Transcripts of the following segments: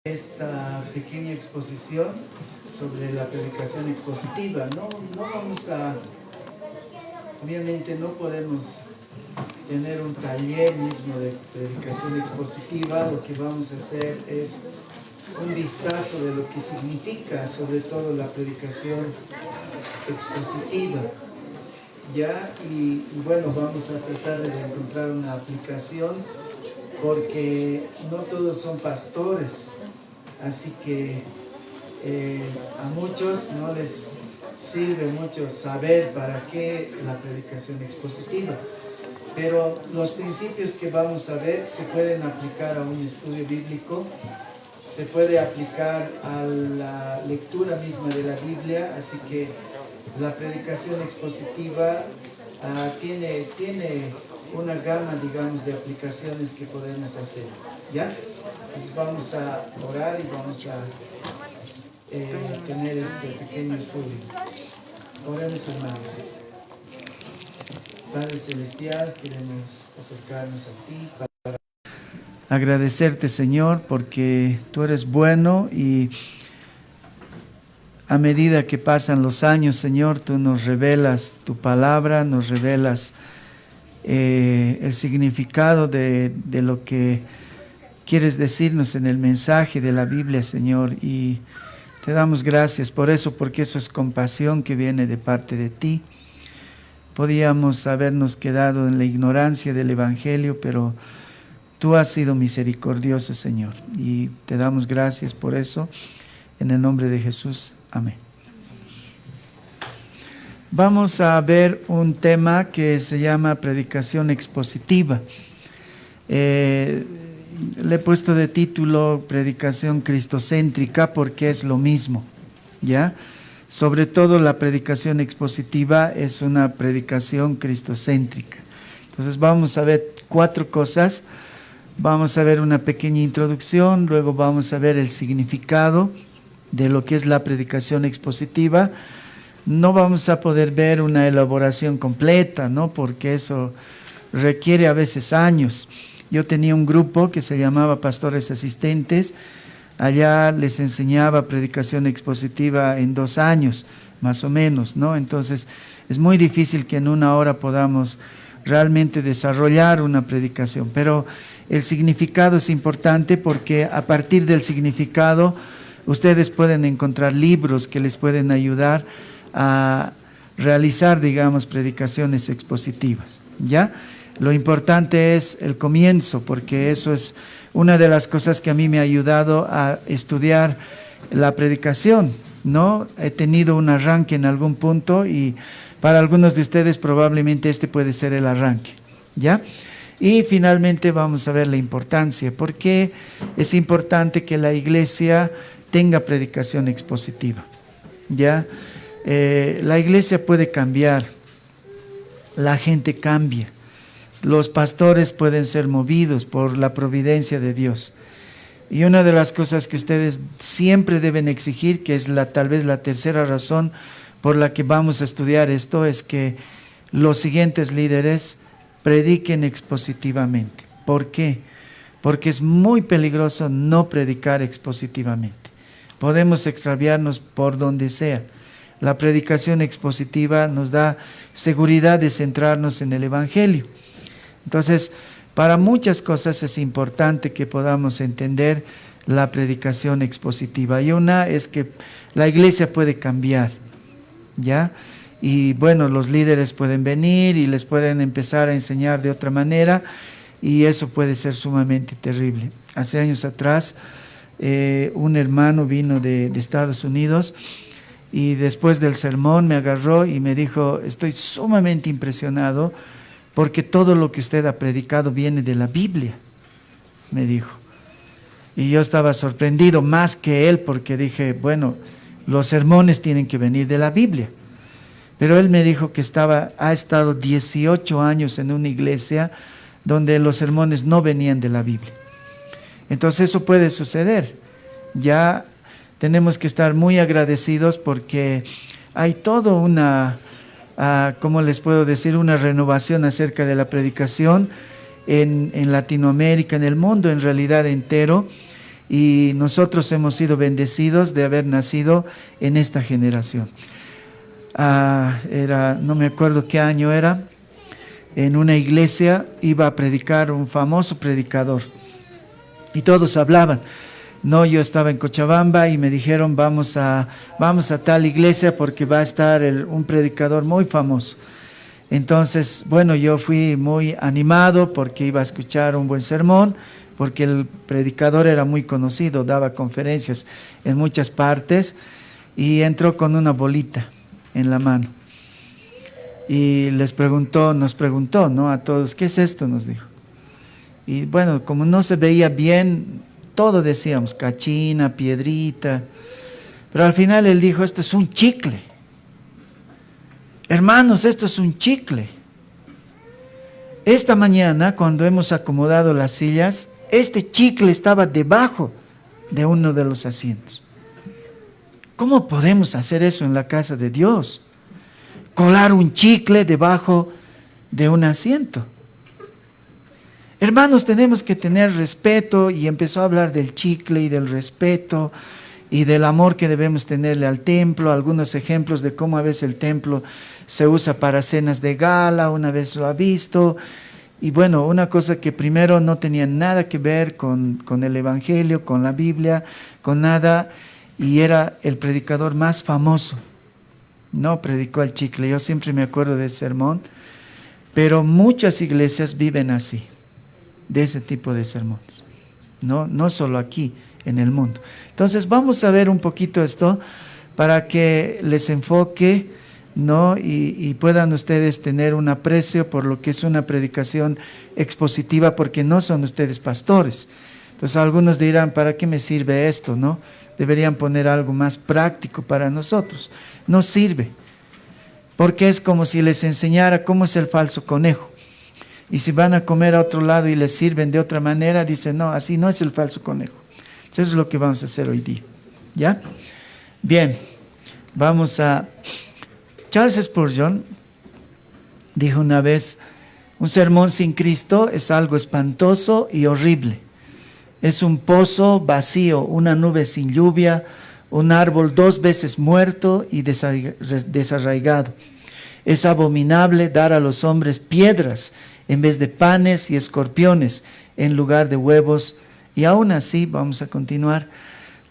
Esta pequeña exposición sobre la predicación expositiva. No vamos a, obviamente no podemos tener un taller mismo de predicación expositiva. Lo que vamos a hacer es un vistazo de lo que significa sobre todo la predicación expositiva. ¿Ya? Y bueno, vamos a tratar de encontrar una aplicación porque no todos son pastores. Así que a muchos no les sirve mucho saber para qué la predicación expositiva. Pero los principios que vamos a ver se pueden aplicar a un estudio bíblico, se puede aplicar a la lectura misma de la Biblia, así que la predicación expositiva tiene una gama, digamos, de aplicaciones que podemos hacer. ¿Ya? Entonces vamos a orar y vamos a tener este pequeño estudio. Oremos, hermanos. Padre Celestial, queremos acercarnos a ti para agradecerte, Señor, porque tú eres bueno y a medida que pasan los años, Señor, tú nos revelas tu palabra, nos revelas el significado de lo que quieres decirnos en el mensaje de la Biblia, Señor, y te damos gracias por eso, porque eso es compasión que viene de parte de ti. Podíamos habernos quedado en la ignorancia del Evangelio, pero tú has sido misericordioso, Señor, y te damos gracias por eso, en el nombre de Jesús. Amén. Vamos a ver un tema que se llama predicación expositiva. Le he puesto de título predicación cristocéntrica porque es lo mismo, ¿ya? Sobre todo la predicación expositiva es una predicación cristocéntrica. Entonces vamos a ver 4 cosas. Vamos a ver una pequeña introducción, luego vamos a ver el significado de lo que es la predicación expositiva. No vamos a poder ver una elaboración completa, ¿no? Porque eso requiere a veces años. Yo tenía un grupo que se llamaba Pastores Asistentes. Allá les enseñaba predicación expositiva en 2 años, más o menos, ¿no? Entonces, es muy difícil que en 1 hora podamos realmente desarrollar una predicación. Pero el significado es importante porque a partir del significado ustedes pueden encontrar libros que les pueden ayudar a realizar, digamos, predicaciones expositivas, ¿ya? Lo importante es el comienzo, porque eso es una de las cosas que a mí me ha ayudado a estudiar la predicación, ¿no? He tenido un arranque en algún punto y para algunos de ustedes probablemente este puede ser el arranque, ¿ya? Y finalmente vamos a ver la importancia. ¿Por qué es importante que la iglesia tenga predicación expositiva? ¿Ya? La iglesia puede cambiar, la gente cambia. Los pastores pueden ser movidos por la providencia de Dios. Y una de las cosas que ustedes siempre deben exigir, que es tal vez la tercera razón por la que vamos a estudiar esto, es que los siguientes líderes prediquen expositivamente. ¿Por qué? Porque es muy peligroso no predicar expositivamente. Podemos extraviarnos por donde sea. La predicación expositiva nos da seguridad de centrarnos en el Evangelio. Entonces, para muchas cosas es importante que podamos entender la predicación expositiva. Y una es que la iglesia puede cambiar, ¿ya? Y bueno, los líderes pueden venir y les pueden empezar a enseñar de otra manera y eso puede ser sumamente terrible. Hace años atrás, un hermano vino de Estados Unidos y después del sermón me agarró y me dijo: estoy sumamente impresionado porque todo lo que usted ha predicado viene de la Biblia, me dijo. Y yo estaba sorprendido más que él porque dije, bueno, los sermones tienen que venir de la Biblia. Pero él me dijo que ha estado 18 años en una iglesia donde los sermones no venían de la Biblia. Entonces eso puede suceder. Ya tenemos que estar muy agradecidos porque hay todo ¿cómo les puedo decir? Una renovación acerca de la predicación en Latinoamérica, en el mundo en realidad entero, y nosotros hemos sido bendecidos de haber nacido en esta generación. No me acuerdo qué año era, en una iglesia iba a predicar un famoso predicador y todos hablaban. No, yo estaba en Cochabamba y me dijeron vamos a tal iglesia porque va a estar un predicador muy famoso. Entonces, bueno, yo fui muy animado porque iba a escuchar un buen sermón, porque el predicador era muy conocido, daba conferencias en muchas partes y entró con una bolita en la mano. Y nos preguntó, ¿no? A todos, ¿qué es esto?, nos dijo. Y bueno, como no se veía bien, todo decíamos, cachina, piedrita. Pero al final él dijo, esto es un chicle. Hermanos, esto es un chicle. Esta mañana, cuando hemos acomodado las sillas, este chicle estaba debajo de uno de los asientos. ¿Cómo podemos hacer eso en la casa de Dios? Colar un chicle debajo de un asiento. Hermanos, tenemos que tener respeto, y empezó a hablar del chicle y del respeto y del amor que debemos tenerle al templo, algunos ejemplos de cómo a veces el templo se usa para cenas de gala, una vez lo ha visto, y bueno, una cosa que primero no tenía nada que ver con el Evangelio, con la Biblia, con nada, y era el predicador más famoso. No predicó el chicle, yo siempre me acuerdo de ese sermón, pero muchas iglesias viven así, de ese tipo de sermones, no solo aquí en el mundo. Entonces vamos a ver un poquito esto para que les enfoque, ¿no? Y puedan ustedes tener un aprecio por lo que es una predicación expositiva, porque no son ustedes pastores. Entonces algunos dirán, ¿para qué me sirve esto?, ¿no? Deberían poner algo más práctico para nosotros. No sirve, porque es como si les enseñara cómo es el falso conejo. Y si van a comer a otro lado y les sirven de otra manera, dicen, no, así no es el falso conejo. Eso es lo que vamos a hacer hoy día. ¿Ya? Bien, vamos a... Charles Spurgeon dijo una vez, un sermón sin Cristo es algo espantoso y horrible. Es un pozo vacío, una nube sin lluvia, un árbol 2 veces muerto y desarraigado. Es abominable dar a los hombres piedras en vez de panes, y escorpiones en lugar de huevos. Y aún así, vamos a continuar.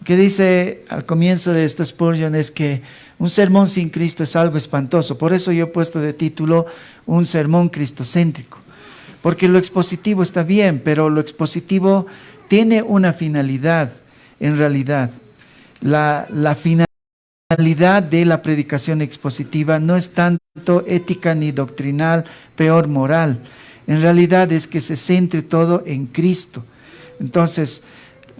Lo que dice al comienzo de esto Spurgeon es que un sermón sin Cristo es algo espantoso. Por eso yo he puesto de título un sermón cristocéntrico. Porque lo expositivo está bien, pero lo expositivo tiene una finalidad, en realidad. La finalidad de la predicación expositiva no es tanto ética ni doctrinal, peor moral. En realidad es que se centre todo en Cristo. Entonces,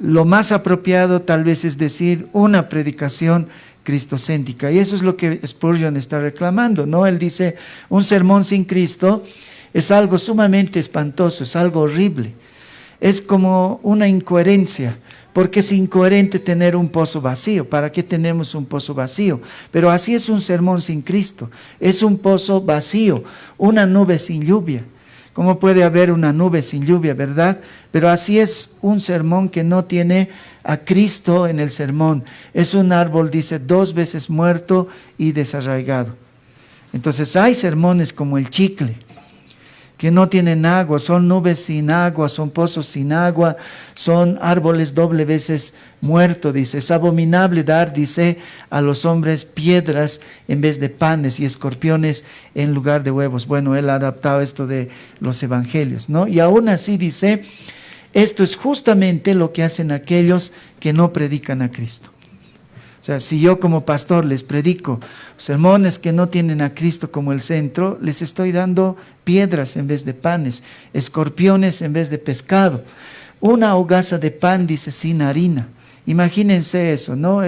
lo más apropiado tal vez es decir una predicación cristocéntrica. Y eso es lo que Spurgeon está reclamando, ¿no? Él dice, un sermón sin Cristo es algo sumamente espantoso, es algo horrible. Es como una incoherencia, porque es incoherente tener un pozo vacío. ¿Para qué tenemos un pozo vacío? Pero así es un sermón sin Cristo. Es un pozo vacío, una nube sin lluvia. ¿Cómo puede haber una nube sin lluvia, verdad? Pero así es un sermón que no tiene a Cristo en el sermón. Es un árbol, dice, 2 veces muerto y desarraigado. Entonces hay sermones como el chicle, que no tienen agua, son nubes sin agua, son pozos sin agua, son árboles 2 veces muertos, dice. Es abominable dar, dice, a los hombres piedras en vez de panes, y escorpiones en lugar de huevos. Bueno, él ha adaptado esto de los evangelios, ¿no? Y aún así dice, esto es justamente lo que hacen aquellos que no predican a Cristo. O sea, si yo como pastor les predico sermones que no tienen a Cristo como el centro, les estoy dando piedras en vez de panes, escorpiones en vez de pescado, una hogaza de pan, dice, sin harina. Imagínense eso, ¿no?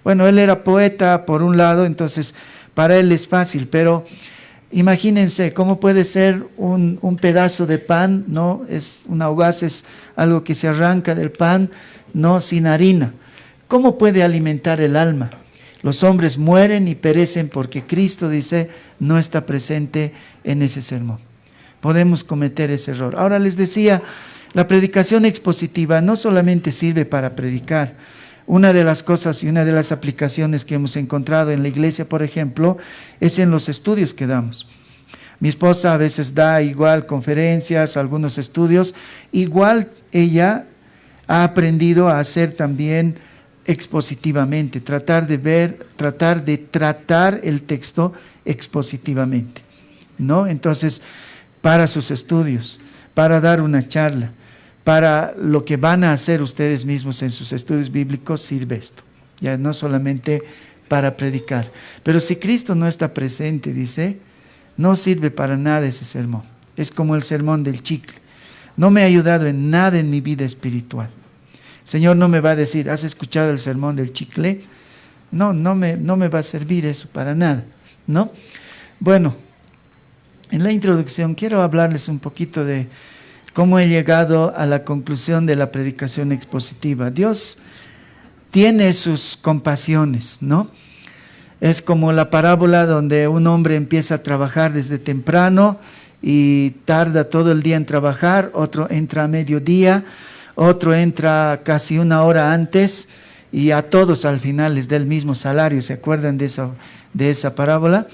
Bueno, él era poeta por un lado, entonces para él es fácil, pero imagínense cómo puede ser un pedazo de pan, ¿no? Una hogaza es algo que se arranca del pan, no, sin harina. ¿Cómo puede alimentar el alma? Los hombres mueren y perecen porque Cristo, dice, no está presente en ese sermón. Podemos cometer ese error. Ahora les decía, La predicación expositiva no solamente sirve para predicar. Una de las cosas y una de las aplicaciones que hemos encontrado en la iglesia, por ejemplo, es en los estudios que damos. Mi esposa a veces da igual conferencias, algunos estudios. Igual ella ha aprendido a hacer también expositivamente, tratar de tratar el texto expositivamente, ¿no? Entonces, para sus estudios, para dar una charla, para lo que van a hacer ustedes mismos en sus estudios bíblicos, sirve esto. Ya no solamente para predicar. Pero si Cristo no está presente, dice, no sirve para nada ese sermón. Es como el sermón del chicle. No me ha ayudado en nada en mi vida espiritual. Señor no me va a decir, ¿has escuchado el sermón del chicle? No me va a servir eso para nada, ¿no? Bueno, en la introducción quiero hablarles un poquito de cómo he llegado a la conclusión de la predicación expositiva. Dios tiene sus compasiones, ¿no? Es como la parábola donde un hombre empieza a trabajar desde temprano y tarda todo el día en trabajar, otro entra a mediodía, otro entra casi una hora antes y a todos al final les da el mismo salario. ¿Se acuerdan de esa parábola?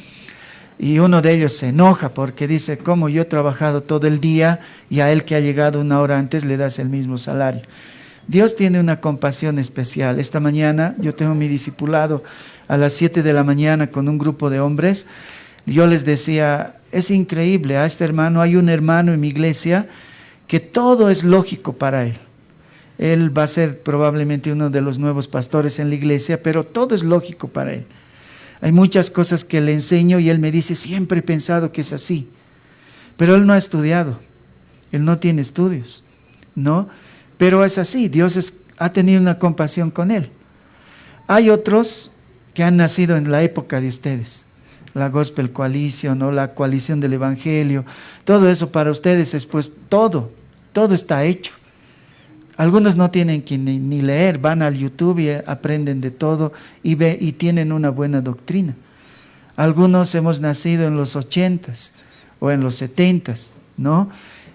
Y uno de ellos se enoja porque dice, ¿cómo yo he trabajado todo el día y a él que ha llegado una hora antes le das el mismo salario? Dios tiene una compasión especial. Esta mañana yo tengo mi discipulado a las 7 de la mañana con un grupo de hombres. Yo les decía, es increíble, hay un hermano en mi iglesia que todo es lógico para él. Él va a ser probablemente uno de los nuevos pastores en la iglesia, pero todo es lógico para él. Hay muchas cosas que le enseño y él me dice, siempre he pensado que es así. Pero él no ha estudiado, él no tiene estudios, ¿no? Pero es así, Dios ha tenido una compasión con él. Hay otros que han nacido en la época de ustedes, la Gospel Coalition o la Coalición del Evangelio, todo eso para ustedes es pues todo está hecho. Algunos no tienen que ni leer, van al YouTube y aprenden de todo y tienen una buena doctrina. Algunos hemos nacido en los 80s o en los 70s, ¿no?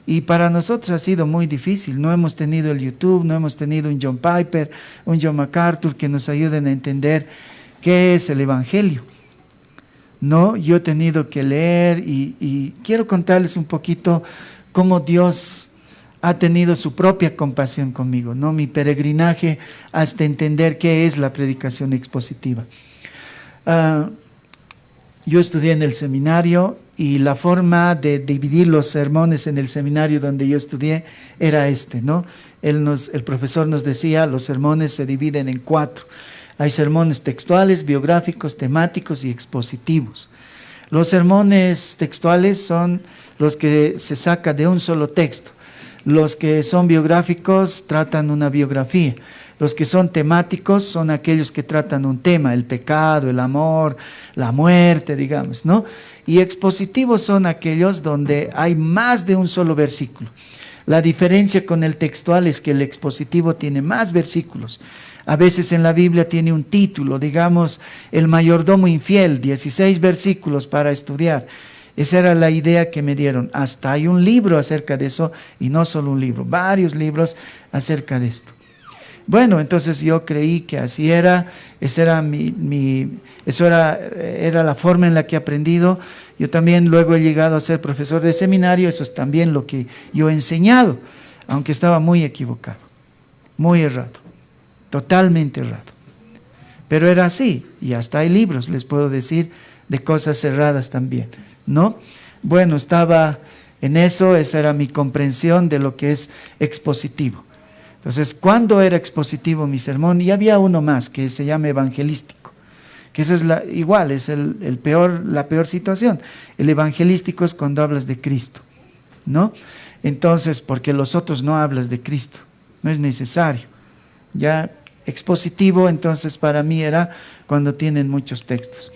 Y para nosotros ha sido muy difícil, no hemos tenido el YouTube, no hemos tenido un John Piper, un John MacArthur que nos ayuden a entender qué es el Evangelio. No, yo he tenido que leer y quiero contarles un poquito cómo Dios ha tenido su propia compasión conmigo, ¿no? Mi peregrinaje hasta entender qué es la predicación expositiva. Yo estudié en el seminario y la forma de dividir los sermones en el seminario donde yo estudié era ¿no? El profesor nos decía, los sermones se dividen en 4. Hay sermones textuales, biográficos, temáticos y expositivos. Los sermones textuales son los que se saca de un solo texto. Los que son biográficos tratan una biografía. Los que son temáticos son aquellos que tratan un tema, el pecado, el amor, la muerte, digamos, ¿no? Y expositivos son aquellos donde hay más de un solo versículo. La diferencia con el textual es que el expositivo tiene más versículos. A veces en la Biblia tiene un título, digamos, el mayordomo infiel, 16 versículos para estudiar. Esa era la idea que me dieron. Hasta hay un libro acerca de eso, y no solo un libro, varios libros acerca de esto. Bueno, entonces yo creí que así era, era la forma en la que he aprendido. Yo también luego he llegado a ser profesor de seminario, eso es también lo que yo he enseñado, aunque estaba muy equivocado, muy errado, totalmente errado. Pero era así, y hasta hay libros, les puedo decir, de cosas erradas también, ¿no? Bueno, estaba en eso, esa era mi comprensión de lo que es expositivo. Entonces, ¿cuándo era expositivo mi sermón? Y había uno más que se llama evangelístico, que eso es la peor situación. El evangelístico es cuando hablas de Cristo, ¿no? Entonces, porque los otros no hablas de Cristo, no es necesario. Ya expositivo, entonces para mí era cuando tienen muchos textos.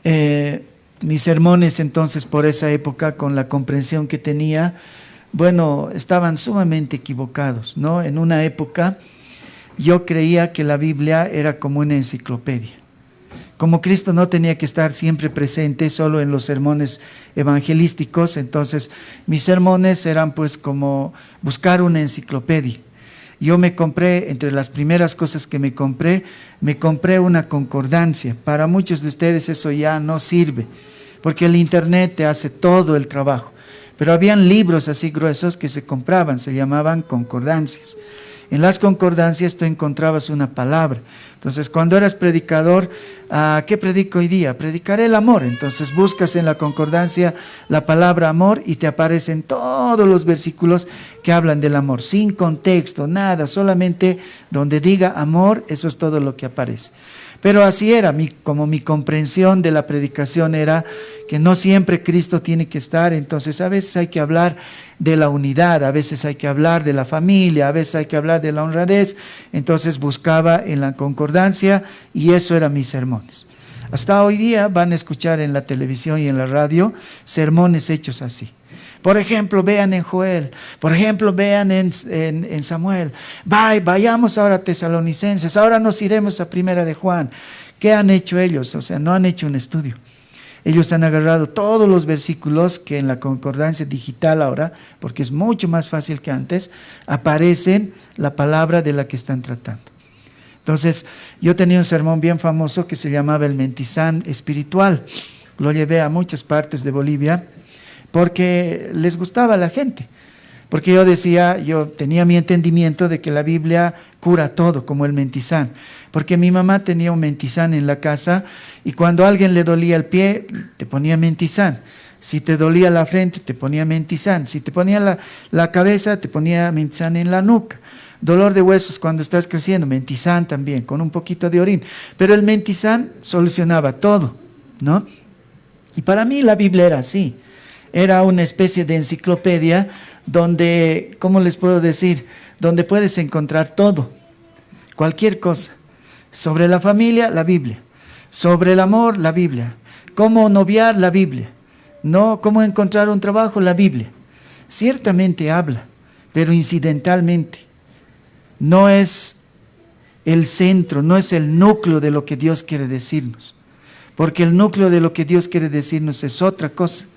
Mis sermones entonces por esa época, con la comprensión que tenía, bueno, estaban sumamente equivocados, ¿no? En una época yo creía que la Biblia era como una enciclopedia, Como Cristo no tenía que estar siempre presente solo en los sermones evangelísticos, entonces mis sermones eran pues como buscar una enciclopedia. Yo me compré, entre las primeras cosas que me compré una concordancia. Para muchos de ustedes eso ya no sirve, porque el internet te hace todo el trabajo. Pero habían libros así gruesos que se compraban, se llamaban concordancias. En las concordancias tú encontrabas una palabra. Entonces, cuando eras predicador, ¿qué predico hoy día? Predicaré el amor. Entonces buscas en la concordancia la palabra amor y te aparecen todos los versículos que hablan del amor, sin contexto, nada, solamente donde diga amor, eso es todo lo que aparece. Pero así era, como mi comprensión de la predicación era que no siempre Cristo tiene que estar, entonces a veces hay que hablar de la unidad, a veces hay que hablar de la familia, a veces hay que hablar de la honradez, entonces buscaba en la concordancia y eso eran mis sermones. Hasta hoy día van a escuchar en la televisión y en la radio sermones hechos así. Por ejemplo, vean en Joel, por ejemplo, vean en Samuel. Vayamos ahora a Tesalonicenses, ahora nos iremos a Primera de Juan. ¿Qué han hecho ellos? O sea, no han hecho un estudio. Ellos han agarrado todos los versículos que en la concordancia digital ahora, porque es mucho más fácil que antes, aparecen la palabra de la que están tratando. Entonces, yo tenía un sermón bien famoso que se llamaba el Mentizán espiritual. Lo llevé a muchas partes de Bolivia, porque les gustaba a la gente, porque yo tenía mi entendimiento de que la Biblia cura todo, como el mentizán, porque mi mamá tenía un mentizán en la casa y cuando a alguien le dolía el pie, te ponía mentizán, si te dolía la frente, te ponía mentizán, si te ponía la cabeza, te ponía mentizán en la nuca, dolor de huesos cuando estás creciendo, mentizán también, con un poquito de orín, pero el mentizán solucionaba todo, ¿no? Y para mí la Biblia era así. Era una especie de enciclopedia donde, ¿cómo les puedo decir? Donde puedes encontrar todo, cualquier cosa. Sobre la familia, la Biblia. Sobre el amor, la Biblia. Cómo noviar, la Biblia. No, cómo encontrar un trabajo, la Biblia. Ciertamente habla, pero incidentalmente. No es el centro, no es el núcleo de lo que Dios quiere decirnos. Porque el núcleo de lo que Dios quiere decirnos es otra cosa.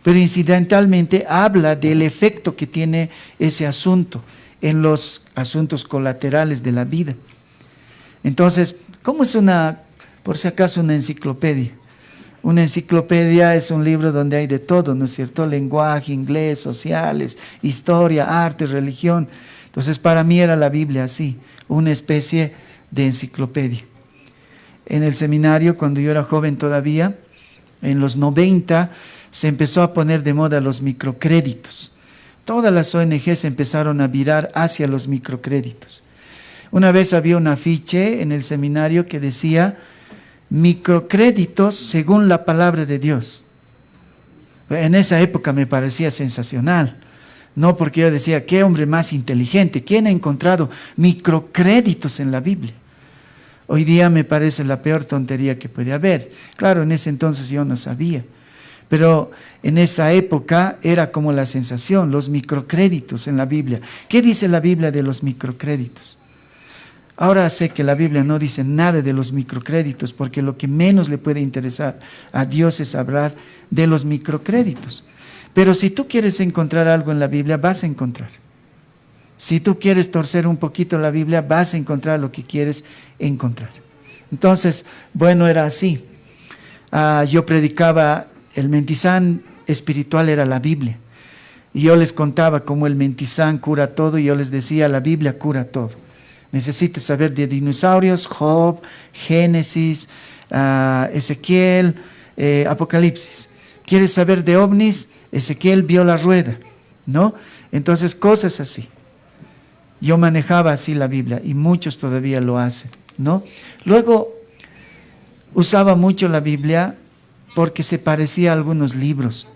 Pero incidentalmente habla del efecto que tiene ese asunto en los asuntos colaterales de la vida. Entonces, ¿cómo es por si acaso, una enciclopedia? Una enciclopedia es un libro donde hay de todo, ¿no es cierto? Lenguaje, inglés, sociales, historia, arte, religión. Entonces, para mí era la Biblia así, una especie de enciclopedia. En el seminario, cuando yo era joven todavía, en los 90, se empezó a poner de moda los microcréditos. Todas las ONGs empezaron a virar hacia los microcréditos. Una vez había un afiche en el seminario que decía, microcréditos según la palabra de Dios. En esa época me parecía sensacional. No, porque yo decía, qué hombre más inteligente, ¿quién ha encontrado microcréditos en la Biblia? Hoy día me parece la peor tontería que puede haber. Claro, en ese entonces yo no sabía. Pero en esa época era como la sensación, los microcréditos en la Biblia. ¿Qué dice la Biblia de los microcréditos? Ahora sé que la Biblia no dice nada de los microcréditos, porque lo que menos le puede interesar a Dios es hablar de los microcréditos. Pero si tú quieres encontrar algo en la Biblia, vas a encontrar. Si tú quieres torcer un poquito la Biblia, vas a encontrar lo que quieres encontrar. Entonces, bueno, era así. Yo predicaba. El mentizán espiritual era la Biblia. Y yo les contaba cómo el mentizán cura todo y yo les decía, la Biblia cura todo. Necesitas saber de dinosaurios, Job, Génesis, Ezequiel, Apocalipsis. ¿Quieres saber de ovnis? Ezequiel vio la rueda, ¿no? Entonces, cosas así. Yo manejaba así la Biblia y muchos todavía lo hacen, ¿no? Luego, usaba mucho la Biblia porque se parecía a algunos libros.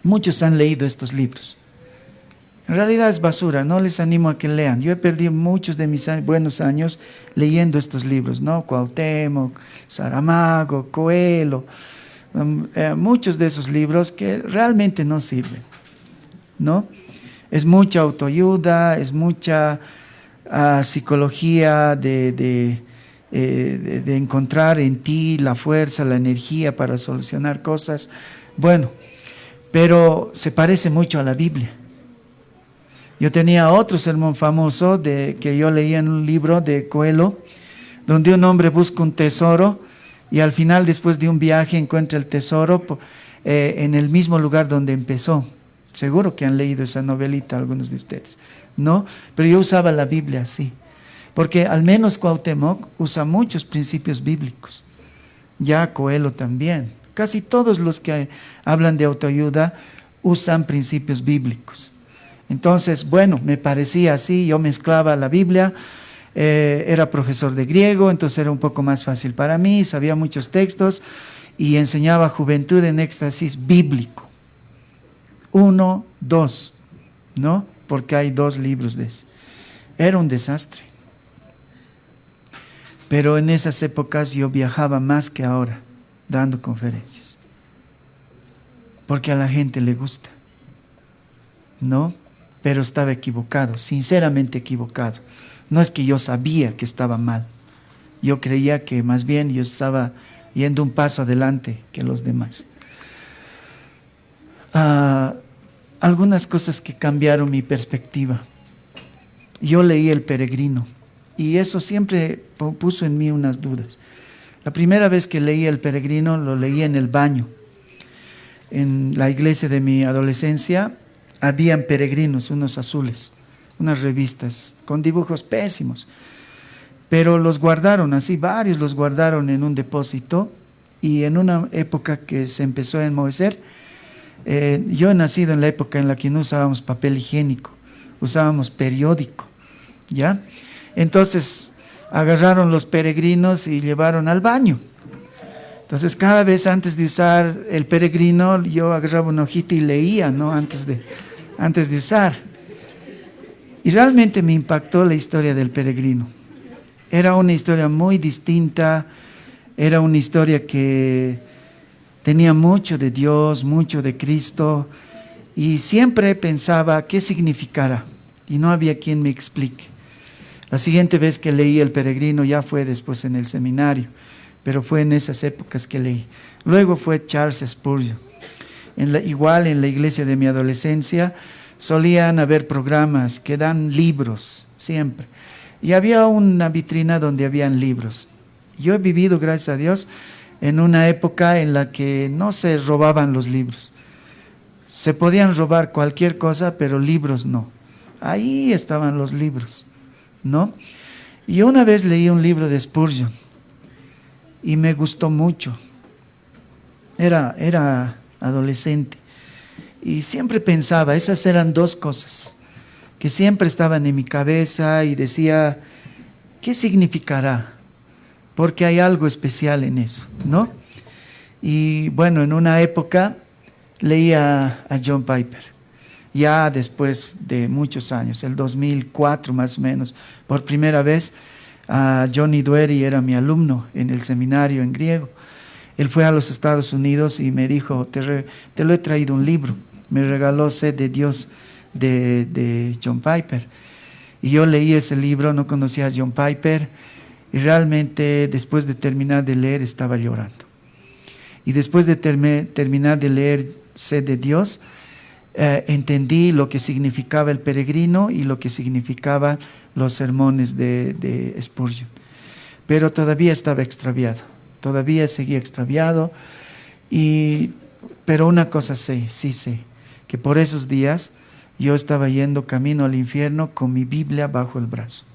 Muchos han leído estos libros. En realidad es basura, no les animo a que lean. Yo he perdido muchos de mis buenos años leyendo estos libros, ¿no? Cuauhtémoc, Saramago, Coelho, muchos de esos libros que realmente no sirven, ¿no? Es mucha autoayuda, es mucha psicología de de encontrar en ti la fuerza, la energía para solucionar cosas. Bueno, pero se parece mucho a la Biblia. Yo tenía otro sermón famoso que yo leía en un libro de Coelho, donde un hombre busca un tesoro y al final, después de un viaje, encuentra el tesoro en el mismo lugar donde empezó. Seguro que han leído esa novelita algunos de ustedes, ¿no? Pero yo usaba la Biblia así, porque al menos Cuauhtémoc usa muchos principios bíblicos. Ya Coelho también. Casi todos los que hablan de autoayuda usan principios bíblicos. Entonces, bueno, me parecía así, yo mezclaba la Biblia, era profesor de griego, entonces era un poco más fácil para mí, sabía muchos textos y enseñaba Juventud en Éxtasis bíblico. 1, 2, ¿no? Porque hay 2 libros de ese. Era un desastre. Pero en esas épocas yo viajaba más que ahora, dando conferencias. Porque a la gente le gusta, ¿no? Pero estaba equivocado, sinceramente equivocado. No es que yo sabía que estaba mal. Yo creía que más bien yo estaba yendo un paso adelante que los demás. Algunas cosas que cambiaron mi perspectiva. Yo leí El Peregrino y eso siempre puso en mí unas dudas. La primera vez que leí El Peregrino lo leí en el baño. En la iglesia de mi adolescencia habían peregrinos, unos azules, unas revistas con dibujos pésimos, pero los guardaron así, varios los guardaron en un depósito y en una época que se empezó a enmohecer, yo he nacido en la época en la que no usábamos papel higiénico, usábamos periódico, ¿ya? Entonces agarraron los peregrinos y llevaron al baño. Entonces cada vez antes de usar el peregrino yo agarraba una hojita y leía, ¿no? Antes de usar. Y realmente me impactó la historia del peregrino. Era una historia muy distinta, era una historia que tenía mucho de Dios, mucho de Cristo, y siempre pensaba qué significará, y no había quien me explique. La siguiente vez que leí El Peregrino ya fue después en el seminario, pero fue en esas épocas que leí. Luego fue Charles Spurgeon. Igual en la iglesia de mi adolescencia solían haber programas que dan libros, siempre. Y había una vitrina donde habían libros. Yo he vivido, gracias a Dios, en una época en la que no se robaban los libros. Se podían robar cualquier cosa, pero libros no. Ahí estaban los libros, ¿no? Y una vez leí un libro de Spurgeon y me gustó mucho. Era adolescente y siempre pensaba, esas eran 2 cosas que siempre estaban en mi cabeza y decía, ¿qué significará? Porque hay algo especial en eso, ¿no? Y bueno, en una época leía a John Piper, ya después de muchos años, el 2004 más o menos, por primera vez. Johnny Dueri era mi alumno en el seminario en griego. Él fue a los Estados Unidos y me dijo, te lo he traído un libro. Me regaló Sed de Dios de John Piper. Y yo leí ese libro, no conocía a John Piper, y realmente después de terminar de leer estaba llorando. Y después de terminar de leer Sed de Dios, entendí lo que significaba El Peregrino y lo que significaban los sermones de Spurgeon. Pero todavía estaba extraviado, todavía seguía extraviado. Pero una cosa sí sé, que por esos días yo estaba yendo camino al infierno con mi Biblia bajo el brazo.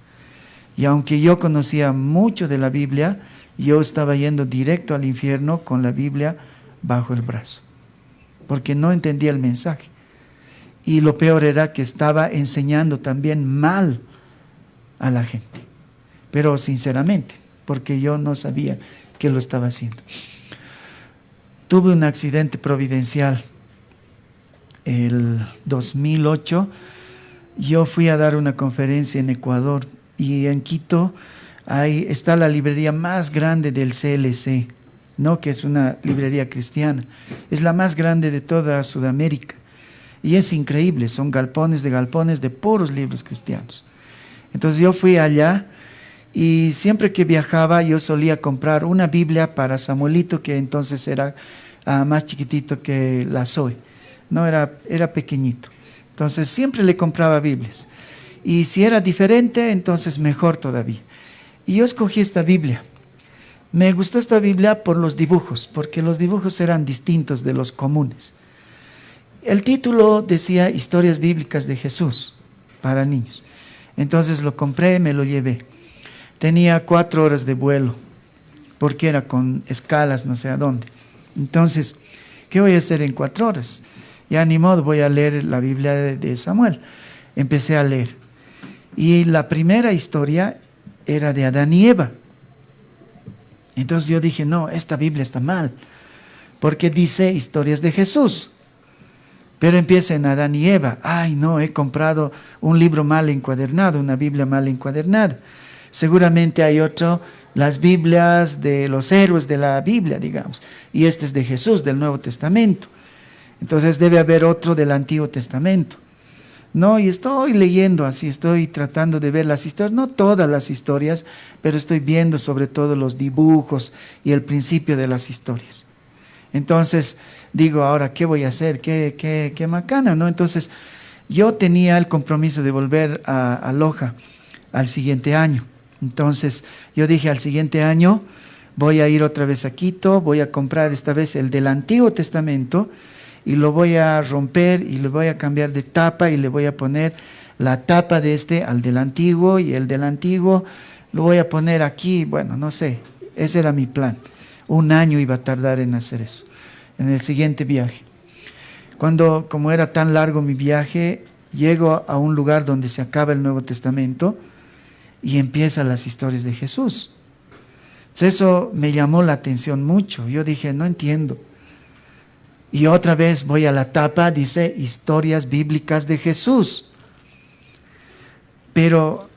Y aunque yo conocía mucho de la Biblia, yo estaba yendo directo al infierno con la Biblia bajo el brazo, porque no entendía el mensaje. Y lo peor era que estaba enseñando también mal a la gente, pero sinceramente, porque yo no sabía que lo estaba haciendo. Tuve un accidente providencial. El 2008 yo fui a dar una conferencia en Ecuador y en Quito ahí está la librería más grande del CLC, ¿no? Que es una librería cristiana, es la más grande de toda Sudamérica y es increíble, son galpones de puros libros cristianos. Entonces yo fui allá Y siempre que viajaba yo solía comprar una Biblia para Samuelito, que entonces era más chiquitito que la Zoe, no era pequeñito. Entonces siempre le compraba Biblias. Y si era diferente, entonces mejor todavía. Y yo escogí esta Biblia. Me gustó esta Biblia por los dibujos, porque los dibujos eran distintos de los comunes. El título decía Historias Bíblicas de Jesús para niños. Entonces lo compré, me lo llevé. Tenía 4 horas de vuelo, porque era con escalas no sé a dónde. Entonces, ¿qué voy a hacer en 4 horas? Ya ni modo, voy a leer la Biblia de Samuel. Empecé a leer. Y la primera historia era de Adán y Eva. Entonces yo dije, no, esta Biblia está mal, porque dice historias de Jesús. Pero empieza en Adán y Eva. Ay, no, he comprado un libro mal encuadernado, una Biblia mal encuadernada. Seguramente hay otro, las Biblias de los héroes de la Biblia, digamos. Y este es de Jesús, del Nuevo Testamento. Entonces debe haber otro del Antiguo Testamento. No, y estoy leyendo así, estoy tratando de ver las historias, no todas las historias, pero estoy viendo sobre todo los dibujos y el principio de las historias. Entonces digo, ahora, ¿qué voy a hacer? ¿Qué macana, ¿no? Entonces yo tenía el compromiso de volver a Loja al siguiente año. Entonces yo dije, al siguiente año voy a ir otra vez a Quito, voy a comprar esta vez el del Antiguo Testamento y lo voy a romper y le voy a cambiar de tapa y le voy a poner la tapa de este al del Antiguo y el del Antiguo lo voy a poner aquí. Bueno, no sé, ese era mi plan. 1 año iba a tardar en hacer eso, en el siguiente viaje. Como era tan largo mi viaje, llego a un lugar donde se acaba el Nuevo Testamento y empiezan las historias de Jesús. Entonces eso me llamó la atención mucho. Yo dije, no entiendo. Y otra vez voy a la tapa, dice historias bíblicas de Jesús. Pero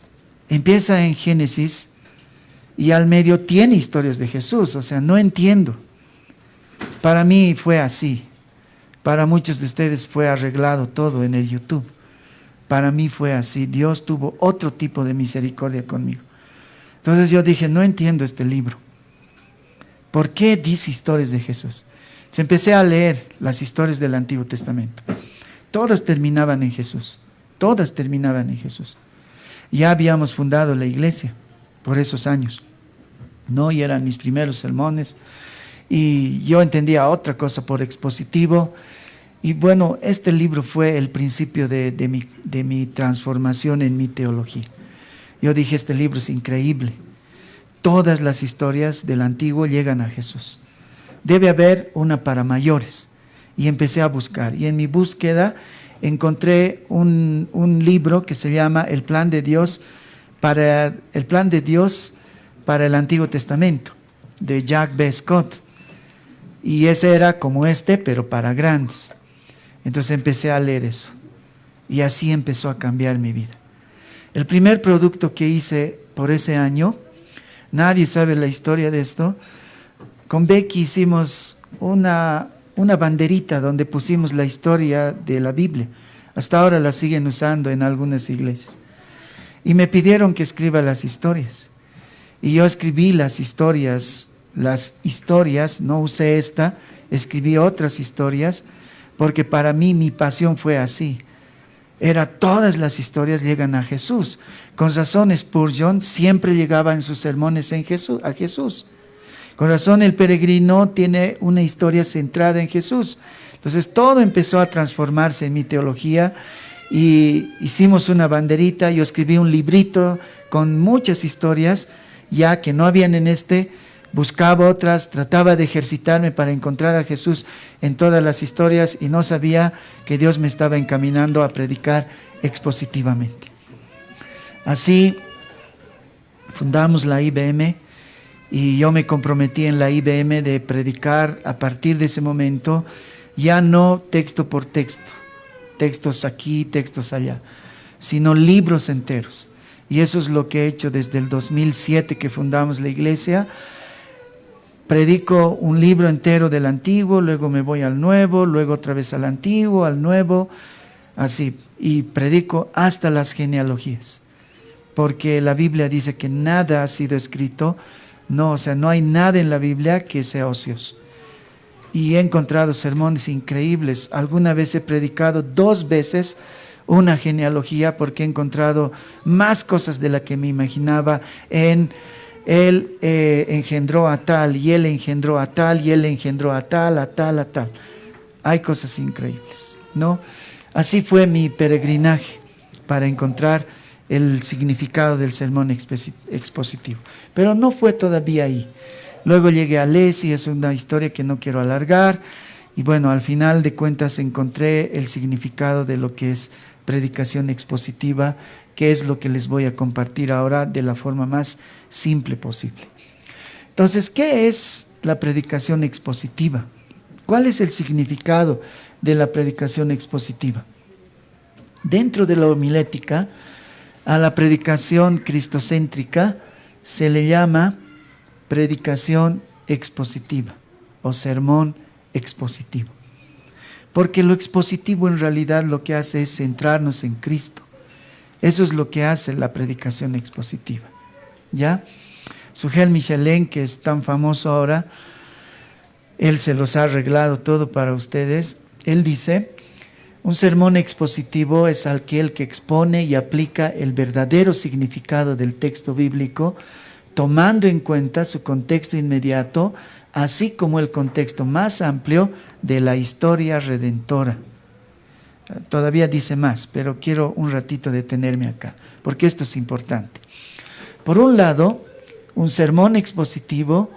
empieza en Génesis y al medio tiene historias de Jesús. O sea, no entiendo. Para mí fue así. Para muchos de ustedes fue arreglado todo en el YouTube. Para mí fue así. Dios tuvo otro tipo de misericordia conmigo. Entonces yo dije, no entiendo este libro. ¿Por qué dice historias de Jesús? Entonces empecé a leer las historias del Antiguo Testamento. Todas terminaban en Jesús. Todas terminaban en Jesús. Ya habíamos fundado la iglesia por esos años, ¿no? Y eran mis primeros sermones. Y yo entendía otra cosa por expositivo. Y bueno, este libro fue el principio de mi transformación en mi teología. Yo dije, este libro es increíble. Todas las historias del Antiguo llegan a Jesús. Debe haber una para mayores. Y empecé a buscar. Y en mi búsqueda encontré un libro que se llama El plan de Dios para el Antiguo Testamento, de Jack B. Scott. Y ese era como este, pero para grandes. Entonces empecé a leer eso. Y así empezó a cambiar mi vida. El primer producto que hice por ese año, nadie sabe la historia de esto. Con Becky hicimos una banderita donde pusimos la historia de la Biblia. Hasta ahora la siguen usando en algunas iglesias. Y me pidieron que escriba las historias. Y yo escribí las historias, no usé esta, escribí otras historias, porque para mí mi pasión fue así. Todas las historias llegan a Jesús. Con razón Spurgeon siempre llegaba en sus sermones a Jesús. Con razón el peregrino tiene una historia centrada en Jesús. Entonces todo empezó a transformarse en mi teología y hicimos una banderita. Yo escribí un librito con muchas historias, ya que no habían en buscaba otras, trataba de ejercitarme para encontrar a Jesús en todas las historias y no sabía que Dios me estaba encaminando a predicar expositivamente. Así fundamos la IBM y yo me comprometí en la IBM de predicar a partir de ese momento, ya no texto por texto, textos aquí, textos allá, sino libros enteros. Y eso es lo que he hecho desde el 2007 que fundamos la iglesia. Predico un libro entero del Antiguo, luego me voy al Nuevo, luego otra vez al Antiguo, al Nuevo, así. Y predico hasta las genealogías. porque la Biblia dice que nada ha sido escrito, no, o sea, no hay nada en la Biblia que sea ocioso. Y he encontrado sermones increíbles. Alguna vez he predicado 2 veces una genealogía porque he encontrado más cosas de las que me imaginaba en él engendró a tal, y él engendró a tal, y él engendró a tal, a tal, a tal. Hay cosas increíbles, ¿no? Así fue mi peregrinaje para encontrar el significado del sermón expositivo. Pero no fue todavía ahí. Luego llegué a Lesi, es una historia que no quiero alargar, y bueno, al final de cuentas encontré el significado de lo que es predicación expositiva, que es lo que les voy a compartir ahora de la forma más simple posible. Entonces, ¿qué es la predicación expositiva? ¿Cuál es el significado de la predicación expositiva? Dentro de la homilética, a la predicación cristocéntrica se le llama predicación expositiva o sermón expositivo. Porque lo expositivo en realidad lo que hace es centrarnos en Cristo. Eso es lo que hace la predicación expositiva. ¿Ya? Sugel Michelén, que es tan famoso ahora, él se los ha arreglado todo para ustedes. Él dice, un sermón expositivo es aquel que expone y aplica el verdadero significado del texto bíblico, tomando en cuenta su contexto inmediato, así como el contexto más amplio de la historia redentora. Todavía dice más, pero quiero un ratito detenerme acá, porque esto es importante. Por un lado, un sermón expositivo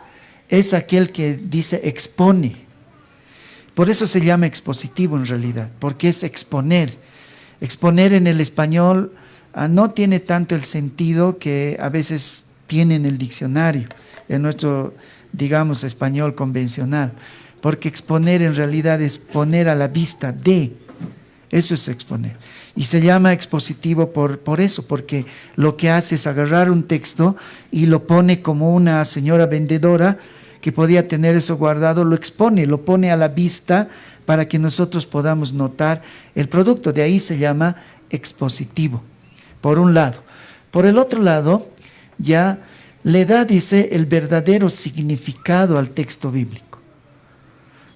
es aquel que dice expone. Por eso se llama expositivo en realidad, porque es exponer. Exponer en el español no tiene tanto el sentido que a veces tiene en el diccionario, en nuestro, digamos, español convencional, porque exponer en realidad es poner a la vista de, eso es exponer. Y se llama expositivo por eso, porque lo que hace es agarrar un texto y lo pone como una señora vendedora que podía tener eso guardado, lo expone, lo pone a la vista para que nosotros podamos notar el producto. De ahí se llama expositivo, por un lado. Por el otro lado, ya le da, dice, el verdadero significado al texto bíblico.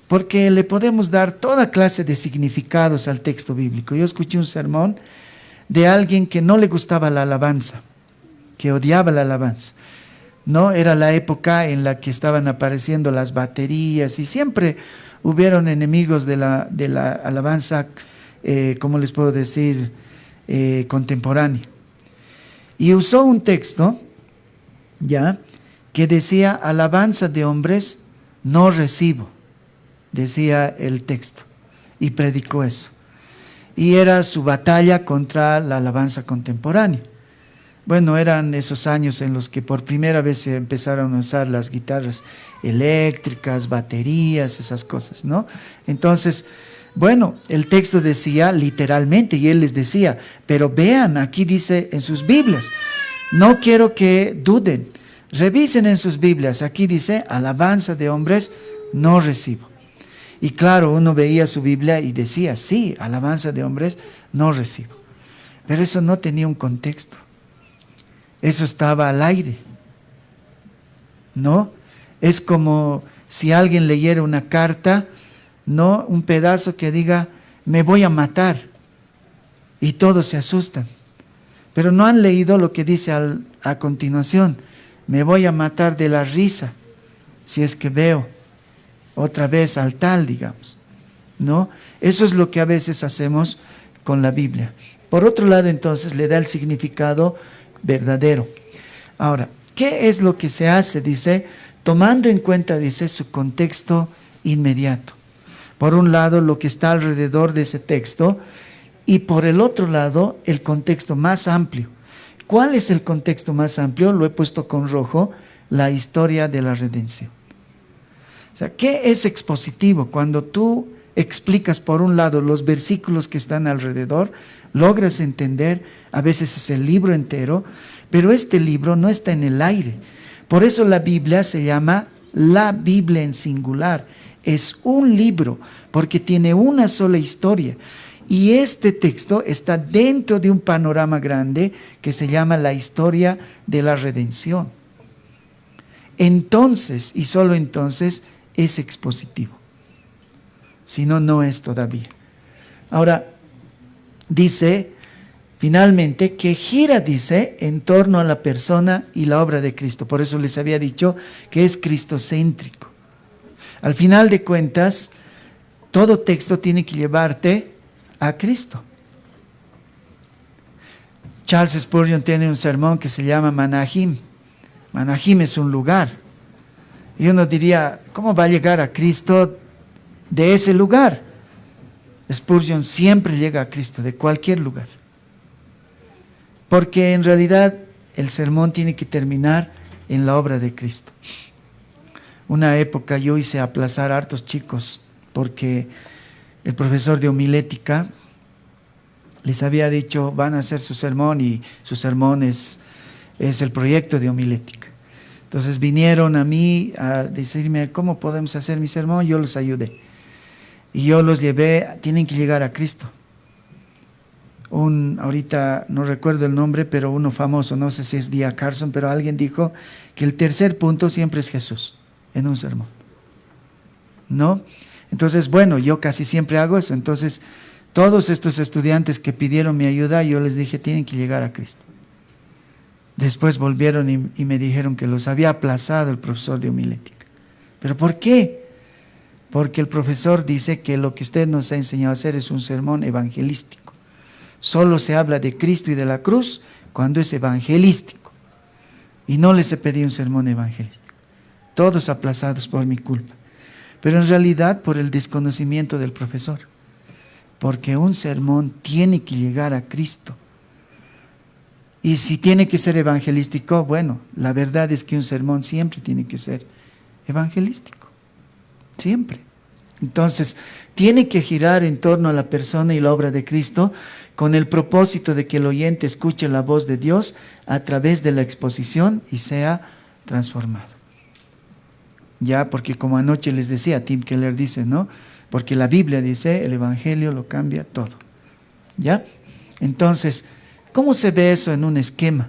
Porque le podemos dar toda clase de significados al texto bíblico. Yo escuché un sermón de alguien que no le gustaba la alabanza, que odiaba la alabanza. ¿No? Era la época en la que estaban apareciendo las baterías y siempre hubieron enemigos de la alabanza, ¿cómo les puedo decir?, contemporánea. Y usó un texto, ¿ya?, que decía, alabanza de hombres no recibo, decía el texto, y predicó eso. Y era su batalla contra la alabanza contemporánea. Bueno, eran esos años en los que por primera vez se empezaron a usar las guitarras eléctricas, baterías, esas cosas, ¿no? Entonces, bueno, el texto decía literalmente, y él les decía, pero vean, aquí dice en sus Biblias, no quiero que duden, revisen en sus Biblias, aquí dice, alabanza de hombres no recibo. Y claro, uno veía su Biblia y decía, sí, alabanza de hombres no recibo. Pero eso no tenía un contexto. Eso estaba al aire, ¿no? Es como si alguien leyera una carta, ¿no? Un pedazo que diga, me voy a matar, y todos se asustan. Pero no han leído lo que dice a continuación, me voy a matar de la risa, si es que veo otra vez al tal, digamos, ¿no? Eso es lo que a veces hacemos con la Biblia. Por otro lado, entonces, le da el significado verdadero. Ahora, ¿qué es lo que se hace? Dice, tomando en cuenta, dice, su contexto inmediato. Por un lado, lo que está alrededor de ese texto, y por el otro lado, el contexto más amplio. ¿Cuál es el contexto más amplio? Lo he puesto con rojo, la historia de la redención. O sea, ¿qué es expositivo? Cuando tú explicas por un lado los versículos que están alrededor, logras entender, a veces es el libro entero, pero este libro no está en el aire. Por eso la Biblia se llama la Biblia en singular. Es un libro, porque tiene una sola historia. Y este texto está dentro de un panorama grande que se llama la historia de la redención. Entonces, y solo entonces, es expositivo. Si no, no es todavía. Ahora, dice, finalmente, que gira, dice, en torno a la persona y la obra de Cristo. Por eso les había dicho que es cristocéntrico. Al final de cuentas, todo texto tiene que llevarte a Cristo. Charles Spurgeon tiene un sermón que se llama Manahim. Manahim es un lugar. Y uno diría, ¿cómo va a llegar a Cristo de ese lugar? Spurgeon siempre llega a Cristo de cualquier lugar. Porque en realidad el sermón tiene que terminar en la obra de Cristo. Una época yo hice aplazar a hartos chicos porque el profesor de homilética les había dicho, van a hacer su sermón y su sermón es el proyecto de homilética. Entonces vinieron a mí a decirme, ¿cómo podemos hacer mi sermón? Yo los ayudé. Y yo los llevé, tienen que llegar a Cristo. Ahorita no recuerdo el nombre, pero uno famoso, no sé si es D.A. Carson, pero alguien dijo que el tercer punto siempre es Jesús en un sermón. ¿No? Entonces, bueno, yo casi siempre hago eso. Entonces, todos estos estudiantes que pidieron mi ayuda, yo les dije, tienen que llegar a Cristo. Después volvieron y me dijeron que los había aplazado el profesor de homilética. ¿Pero por qué? Porque el profesor dice que lo que usted nos ha enseñado a hacer es un sermón evangelístico. Solo se habla de Cristo y de la cruz cuando es evangelístico. Y no les he pedido un sermón evangelístico. Todos aplazados por mi culpa. Pero en realidad por el desconocimiento del profesor. Porque un sermón tiene que llegar a Cristo. Y si tiene que ser evangelístico, bueno, la verdad es que un sermón siempre tiene que ser evangelístico. Siempre. Entonces, tiene que girar en torno a la persona y la obra de Cristo con el propósito de que el oyente escuche la voz de Dios a través de la exposición y sea transformado. Ya, porque como anoche les decía, Tim Keller dice, ¿no? Porque la Biblia dice, el Evangelio lo cambia todo. ¿Ya? Entonces, ¿cómo se ve eso en un esquema?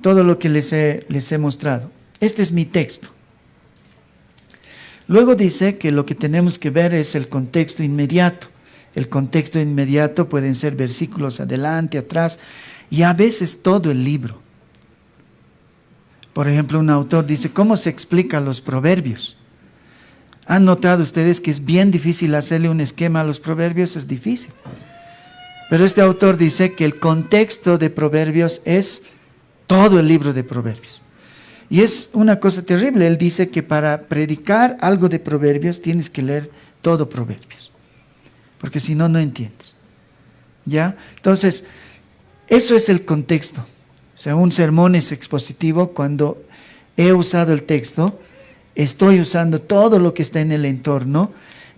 Todo lo que les he mostrado. Este es mi texto. Luego dice que lo que tenemos que ver es el contexto inmediato. El contexto inmediato pueden ser versículos adelante, atrás, y a veces todo el libro. Por ejemplo, un autor dice, ¿cómo se explican los proverbios? ¿Han notado ustedes que es bien difícil hacerle un esquema a los proverbios? Es difícil. Pero este autor dice que el contexto de proverbios es todo el libro de proverbios. Y es una cosa terrible. Él dice que para predicar algo de proverbios tienes que leer todo proverbios. Porque si no, no entiendes. ¿Ya? Entonces, eso es el contexto. O sea, un sermón es expositivo cuando he usado el texto, estoy usando todo lo que está en el entorno,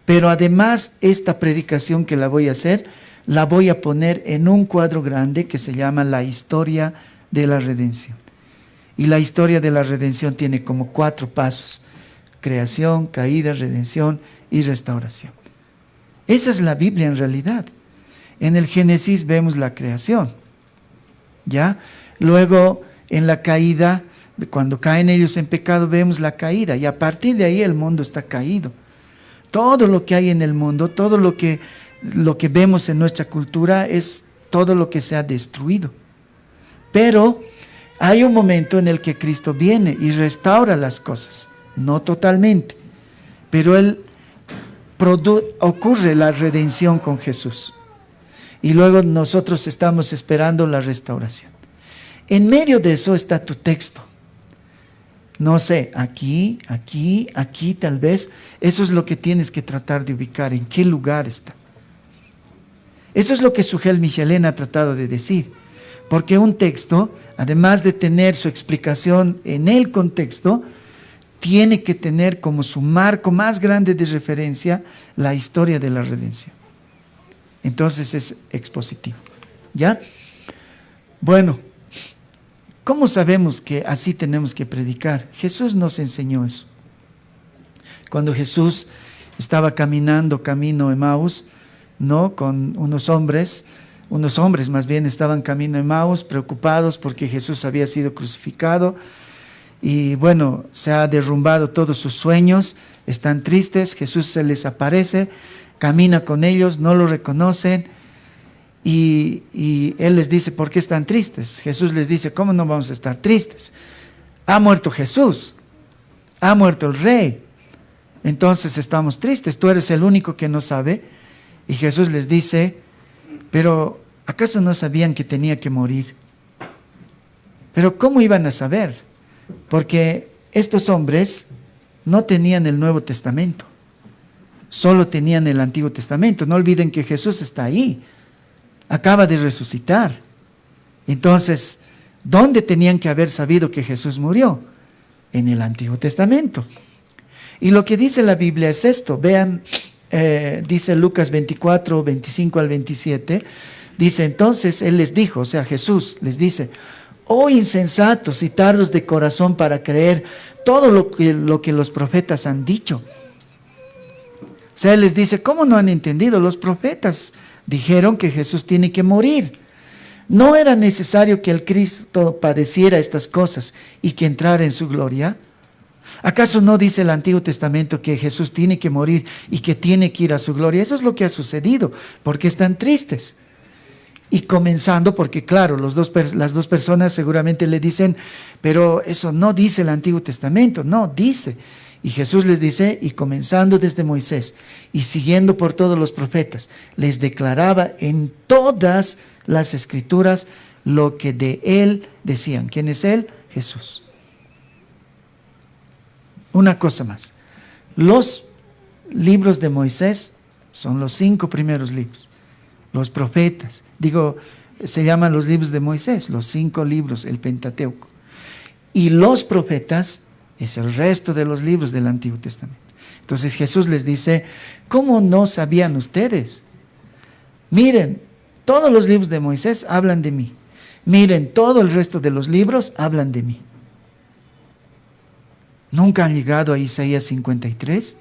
pero además esta predicación que la voy a hacer, la voy a poner en un cuadro grande que se llama la historia de la redención. Y la historia de la redención tiene como 4 pasos: creación, caída, redención y restauración. Esa es la Biblia en realidad. En el Génesis vemos la creación, ¿ya? Luego en la caída, cuando caen ellos en pecado, vemos la caída, y a partir de ahí el mundo está caído. Todo lo que hay en el mundo, todo lo que vemos en nuestra cultura es todo lo que se ha destruido. Pero hay un momento en el que Cristo viene y restaura las cosas, no totalmente, pero ocurre la redención con Jesús. Y luego nosotros estamos esperando la restauración. En medio de eso está tu texto. No sé, aquí tal vez. Eso es lo que tienes que tratar de ubicar, en qué lugar está. Eso es lo que Sugel Michelena ha tratado de decir. Porque un texto, además de tener su explicación en el contexto, tiene que tener como su marco más grande de referencia la historia de la redención. Entonces es expositivo. ¿Ya? Bueno, ¿cómo sabemos que así tenemos que predicar? Jesús nos enseñó eso. Cuando Jesús estaba caminando camino a Emaús, ¿no? Con unos hombres más bien estaban camino a Emaús, preocupados porque Jesús había sido crucificado. Y bueno, se ha derrumbado todos sus sueños, están tristes, Jesús se les aparece, camina con ellos, no lo reconocen y Él les dice, ¿por qué están tristes? Jesús les dice, ¿cómo no vamos a estar tristes? Ha muerto Jesús, ha muerto el Rey, entonces estamos tristes, tú eres el único que no sabe. Y Jesús les dice, pero ¿acaso no sabían que tenía que morir? Pero ¿cómo iban a saber? Porque estos hombres no tenían el Nuevo Testamento, solo tenían el Antiguo Testamento. No olviden que Jesús está ahí, acaba de resucitar. Entonces, ¿dónde tenían que haber sabido que Jesús murió? En el Antiguo Testamento. Y lo que dice la Biblia es esto, vean, dice Lucas 24, 25 al 27, dice, entonces Él les dijo, o sea, Jesús les dice, oh insensatos y tardos de corazón para creer todo lo que los profetas han dicho. O sea, Él les dice, ¿cómo no han entendido? Los profetas dijeron que Jesús tiene que morir. ¿No era necesario que el Cristo padeciera estas cosas y que entrara en su gloria? ¿Acaso no dice el Antiguo Testamento que Jesús tiene que morir y que tiene que ir a su gloria? Eso es lo que ha sucedido. ¿Por qué están tristes? Y comenzando, porque claro, las dos personas seguramente le dicen, pero eso no dice el Antiguo Testamento, no, dice. Y Jesús les dice, y comenzando desde Moisés y siguiendo por todos los profetas, les declaraba en todas las Escrituras lo que de Él decían. ¿Quién es Él? Jesús. Una cosa más, los libros de Moisés son los 5 primeros libros. Los profetas, se llaman los libros de Moisés, los 5 libros, el Pentateuco. Y los profetas es el resto de los libros del Antiguo Testamento. Entonces Jesús les dice, ¿cómo no sabían ustedes? Miren, todos los libros de Moisés hablan de mí. Miren, todo el resto de los libros hablan de mí. ¿Nunca han llegado a Isaías 53?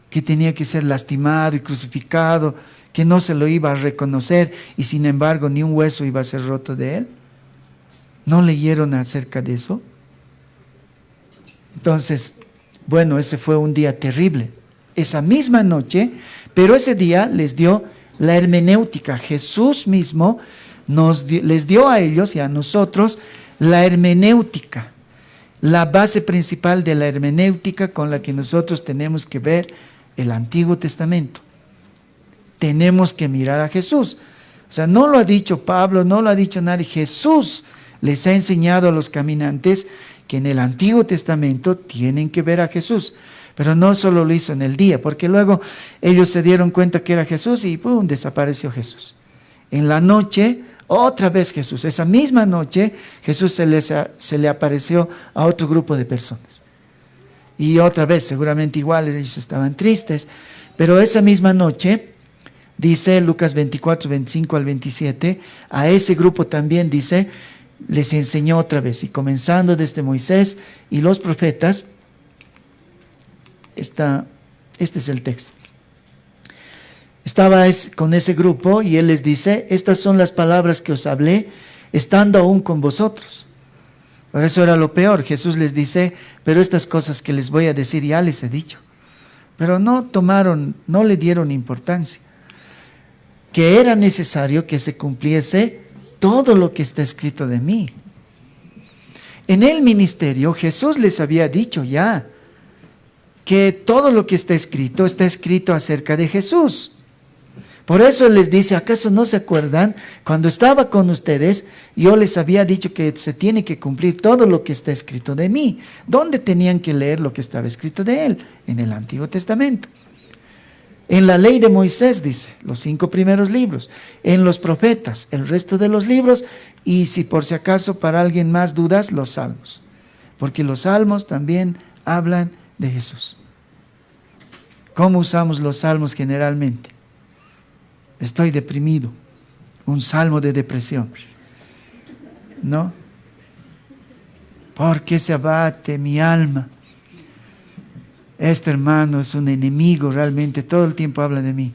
Que tenía que ser lastimado y crucificado, que no se lo iba a reconocer y sin embargo ni un hueso iba a ser roto de él. ¿No leyeron acerca de eso? Entonces, bueno, ese fue un día terrible. Esa misma noche, pero ese día les dio la hermenéutica. Jesús mismo les dio a ellos y a nosotros la hermenéutica, la base principal de la hermenéutica con la que nosotros tenemos que ver el Antiguo Testamento. Tenemos que mirar a Jesús. O sea, no lo ha dicho Pablo, no lo ha dicho nadie. Jesús les ha enseñado a los caminantes que en el Antiguo Testamento tienen que ver a Jesús. Pero no solo lo hizo en el día, porque luego ellos se dieron cuenta que era Jesús y ¡pum!, desapareció Jesús. En la noche, otra vez Jesús. Esa misma noche, Jesús se le apareció a otro grupo de personas. Y otra vez, seguramente igual, ellos estaban tristes. Pero esa misma noche, dice Lucas 24, 25 al 27, a ese grupo también dice, les enseñó otra vez. Y comenzando desde Moisés y los profetas, este es el texto. Estaba con ese grupo y él les dice, estas son las palabras que os hablé, estando aún con vosotros. Por eso era lo peor. Jesús les dice, pero estas cosas que les voy a decir ya les he dicho. Pero no le dieron importancia. Que era necesario que se cumpliese todo lo que está escrito de mí. En el ministerio Jesús les había dicho ya que todo lo que está escrito acerca de Jesús. Por eso Él les dice, ¿acaso no se acuerdan? Cuando estaba con ustedes, yo les había dicho que se tiene que cumplir todo lo que está escrito de mí. ¿Dónde tenían que leer lo que estaba escrito de Él? En el Antiguo Testamento. En la ley de Moisés, dice, los 5 primeros libros. En los profetas, el resto de los libros. Y si por si acaso para alguien más dudas, los salmos. Porque los salmos también hablan de Jesús. ¿Cómo usamos los salmos generalmente? Estoy deprimido. Un salmo de depresión. ¿No? ¿Por qué se abate mi alma? Este hermano es un enemigo, realmente todo el tiempo habla de mí.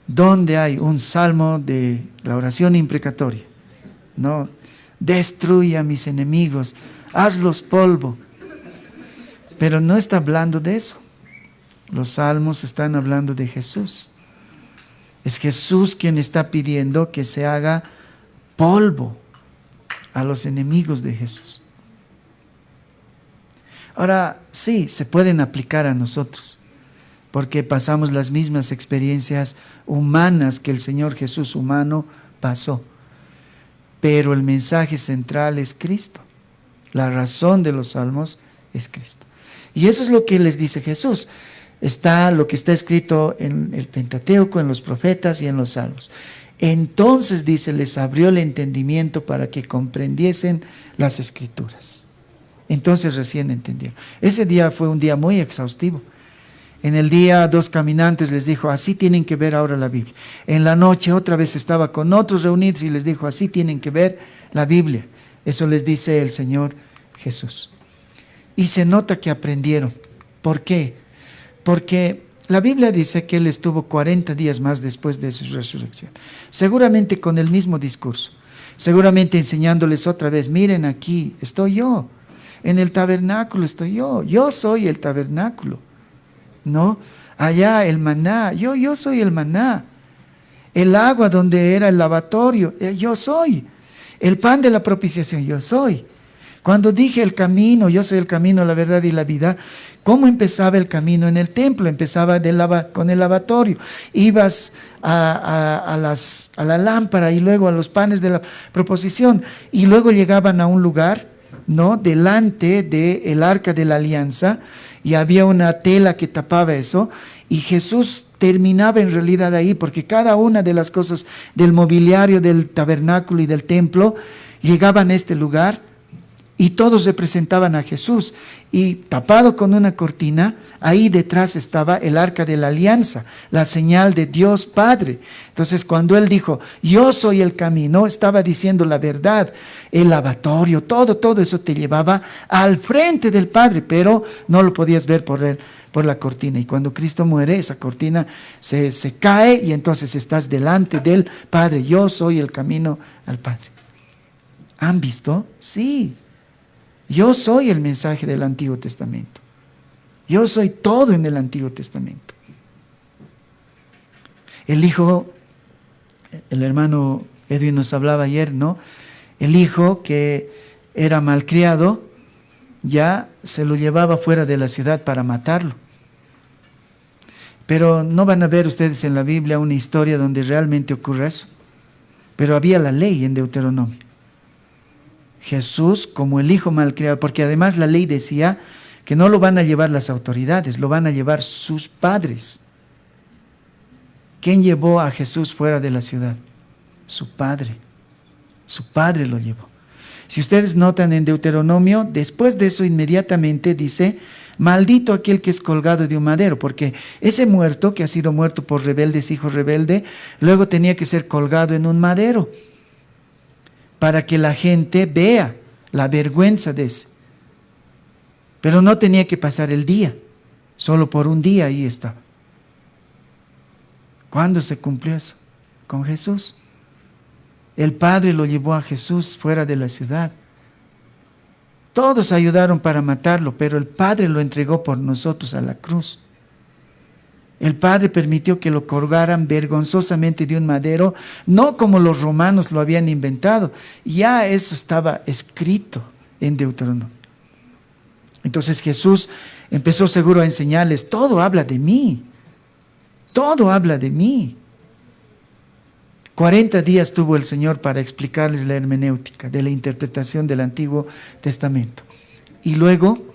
donde hay un salmo de la oración imprecatoria, ¿no? Destruye a mis enemigos, hazlos polvo. Pero no está hablando de eso. Los salmos están hablando de Jesús. Es Jesús quien está pidiendo que se haga polvo a los enemigos de Jesús. Ahora, sí, se pueden aplicar a nosotros, porque pasamos las mismas experiencias humanas que el Señor Jesús humano pasó. Pero el mensaje central es Cristo. La razón de los salmos es Cristo. Y eso es lo que les dice Jesús. Está lo que está escrito en el Pentateuco, en los profetas y en los salmos. Entonces, dice, les abrió el entendimiento para que comprendiesen las Escrituras. Entonces recién entendieron. Ese día fue un día muy exhaustivo. En el día 2 caminantes les dijo, así tienen que ver ahora la Biblia. En la noche otra vez estaba con otros reunidos y les dijo, así tienen que ver la Biblia. Eso les dice el Señor Jesús. Y se nota que aprendieron. ¿Por qué? Porque la Biblia dice que Él estuvo 40 días más después de su resurrección. Seguramente con el mismo discurso. Seguramente enseñándoles otra vez, miren aquí, estoy yo. En el tabernáculo estoy yo. Yo soy el tabernáculo. ¿No? Allá el maná. Yo soy el maná. El agua donde era el lavatorio. Yo soy. El pan de la propiciación. Yo soy. Cuando dije el camino, yo soy el camino, la verdad y la vida, ¿cómo empezaba el camino en el templo? Empezaba con el lavatorio. Ibas a la lámpara y luego a los panes de la proposición. Y luego llegaban a un lugar, ¿no? Delante del arca de la alianza, y había una tela que tapaba eso. Y Jesús terminaba en realidad ahí, porque cada una de las cosas del mobiliario del tabernáculo y del templo llegaban a este lugar. Y todos representaban a Jesús. Y tapado con una cortina, ahí detrás estaba el arca de la alianza, la señal de Dios Padre. Entonces cuando Él dijo, yo soy el camino, estaba diciendo la verdad. El lavatorio, todo eso te llevaba al frente del Padre, pero no lo podías ver por la cortina. Y cuando Cristo muere, esa cortina se cae y entonces estás delante del Padre. Yo soy el camino al Padre. ¿Han visto? Sí. Yo soy el mensaje del Antiguo Testamento. Yo soy todo en el Antiguo Testamento. El hijo, el hermano Edwin nos hablaba ayer, ¿no? El hijo que era malcriado, ya se lo llevaba fuera de la ciudad para matarlo. Pero no van a ver ustedes en la Biblia una historia donde realmente ocurre eso. Pero había la ley en Deuteronomio. Jesús como el hijo malcriado, porque además la ley decía que no lo van a llevar las autoridades, lo van a llevar sus padres. ¿Quién llevó a Jesús fuera de la ciudad? Su padre. Su padre lo llevó. Si ustedes notan en Deuteronomio, después de eso inmediatamente dice, maldito aquel que es colgado de un madero, porque ese muerto que ha sido muerto por rebeldes, hijo rebelde, luego tenía que ser colgado en un madero, para que la gente vea la vergüenza de ese. Pero no tenía que pasar el día, solo por un día ahí estaba. ¿Cuándo se cumplió eso? Con Jesús. El Padre lo llevó a Jesús fuera de la ciudad. Todos ayudaron para matarlo, pero el Padre lo entregó por nosotros a la cruz. El Padre permitió que lo colgaran vergonzosamente de un madero, no como los romanos lo habían inventado. Ya eso estaba escrito en Deuteronomio. Entonces Jesús empezó seguro a enseñarles, todo habla de mí. Todo habla de mí. 40 días tuvo el Señor para explicarles la hermenéutica de la interpretación del Antiguo Testamento. Y luego,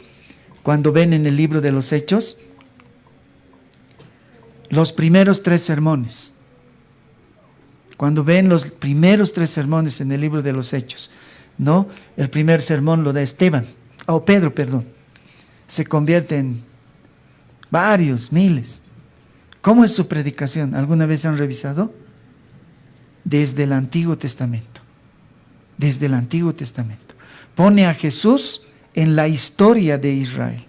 cuando ven en el libro de los Hechos, los primeros 3 sermones. Cuando ven los primeros 3 sermones en el libro de los Hechos, ¿no? El primer sermón lo da Pedro, se convierte en varios, miles. ¿Cómo es su predicación? ¿Alguna vez han revisado? Desde el Antiguo Testamento. Desde el Antiguo Testamento. Pone a Jesús en la historia de Israel.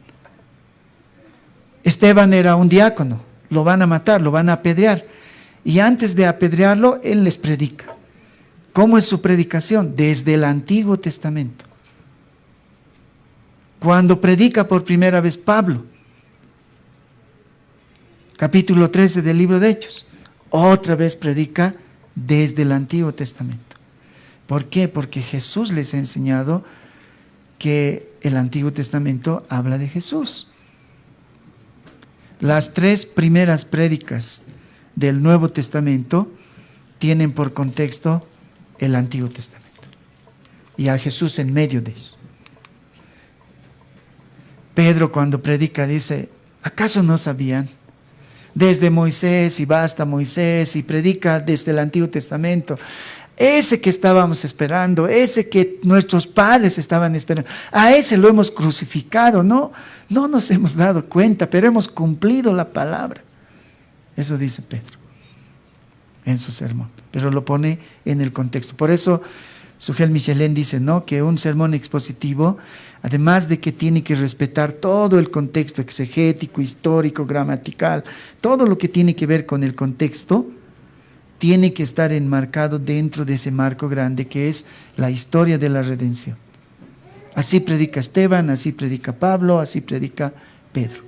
Esteban era un diácono. Lo van a matar, lo van a apedrear. Y antes de apedrearlo, Él les predica. ¿Cómo es su predicación? Desde el Antiguo Testamento. Cuando predica por primera vez Pablo, capítulo 13 del libro de Hechos, otra vez predica desde el Antiguo Testamento. ¿Por qué? Porque Jesús les ha enseñado que el Antiguo Testamento habla de Jesús. Las 3 primeras prédicas del Nuevo Testamento tienen por contexto el Antiguo Testamento y a Jesús en medio de eso. Pedro cuando predica dice, ¿acaso no sabían? Desde Moisés y va hasta Moisés y predica desde el Antiguo Testamento. Ese que estábamos esperando, ese que nuestros padres estaban esperando, a ese lo hemos crucificado, no nos hemos dado cuenta, pero hemos cumplido la palabra. Eso dice Pedro en su sermón, pero lo pone en el contexto. Por eso Sugel Michelén dice, ¿no?, que un sermón expositivo, además de que tiene que respetar todo el contexto exegético, histórico, gramatical, todo lo que tiene que ver con el contexto, tiene que estar enmarcado dentro de ese marco grande que es la historia de la redención. Así predica Esteban, así predica Pablo, así predica Pedro.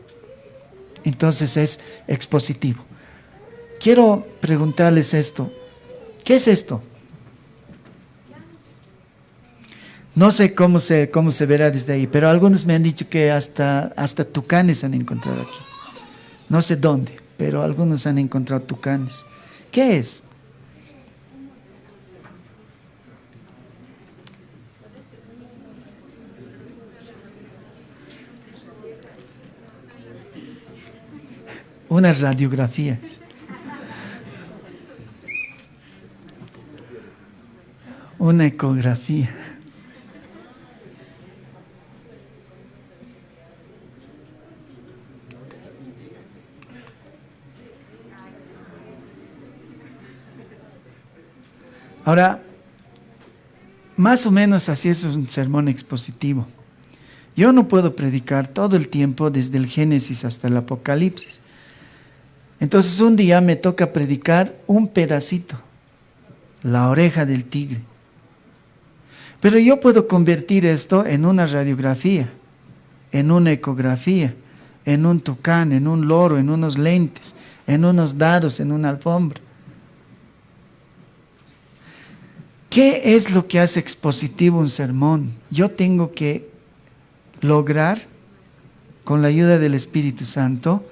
Entonces es expositivo. Quiero preguntarles esto. ¿Qué es esto? No sé cómo se verá desde ahí, pero algunos me han dicho que hasta tucanes han encontrado aquí. No sé dónde, pero algunos han encontrado tucanes. ¿Qué es? Una radiografía. Una ecografía. Ahora, más o menos así es un sermón expositivo. Yo no puedo predicar todo el tiempo desde el Génesis hasta el Apocalipsis. Entonces un día me toca predicar un pedacito, la oreja del tigre. Pero yo puedo convertir esto en una radiografía, en una ecografía, en un tucán, en un loro, en unos lentes, en unos dados, en una alfombra. ¿Qué es lo que hace expositivo un sermón? Yo tengo que lograr, con la ayuda del Espíritu Santo,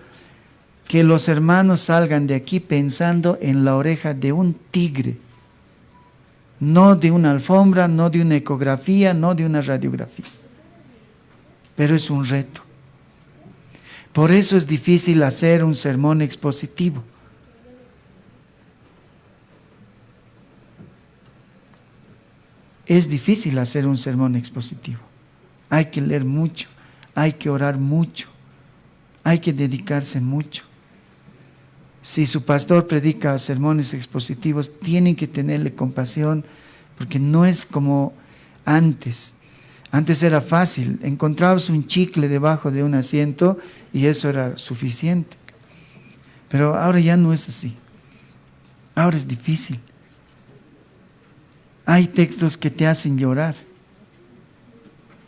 que los hermanos salgan de aquí pensando en la oreja de un tigre, no de una alfombra, no de una ecografía, no de una radiografía. Pero es un reto. Por eso es difícil hacer un sermón expositivo. Es difícil hacer un sermón expositivo. Hay que leer mucho, hay que orar mucho, hay que dedicarse mucho. Si su pastor predica sermones expositivos, tienen que tenerle compasión, porque no es como antes. Antes era fácil, encontrabas un chicle debajo de un asiento y eso era suficiente. Pero ahora ya no es así. Ahora es difícil. Hay textos que te hacen llorar.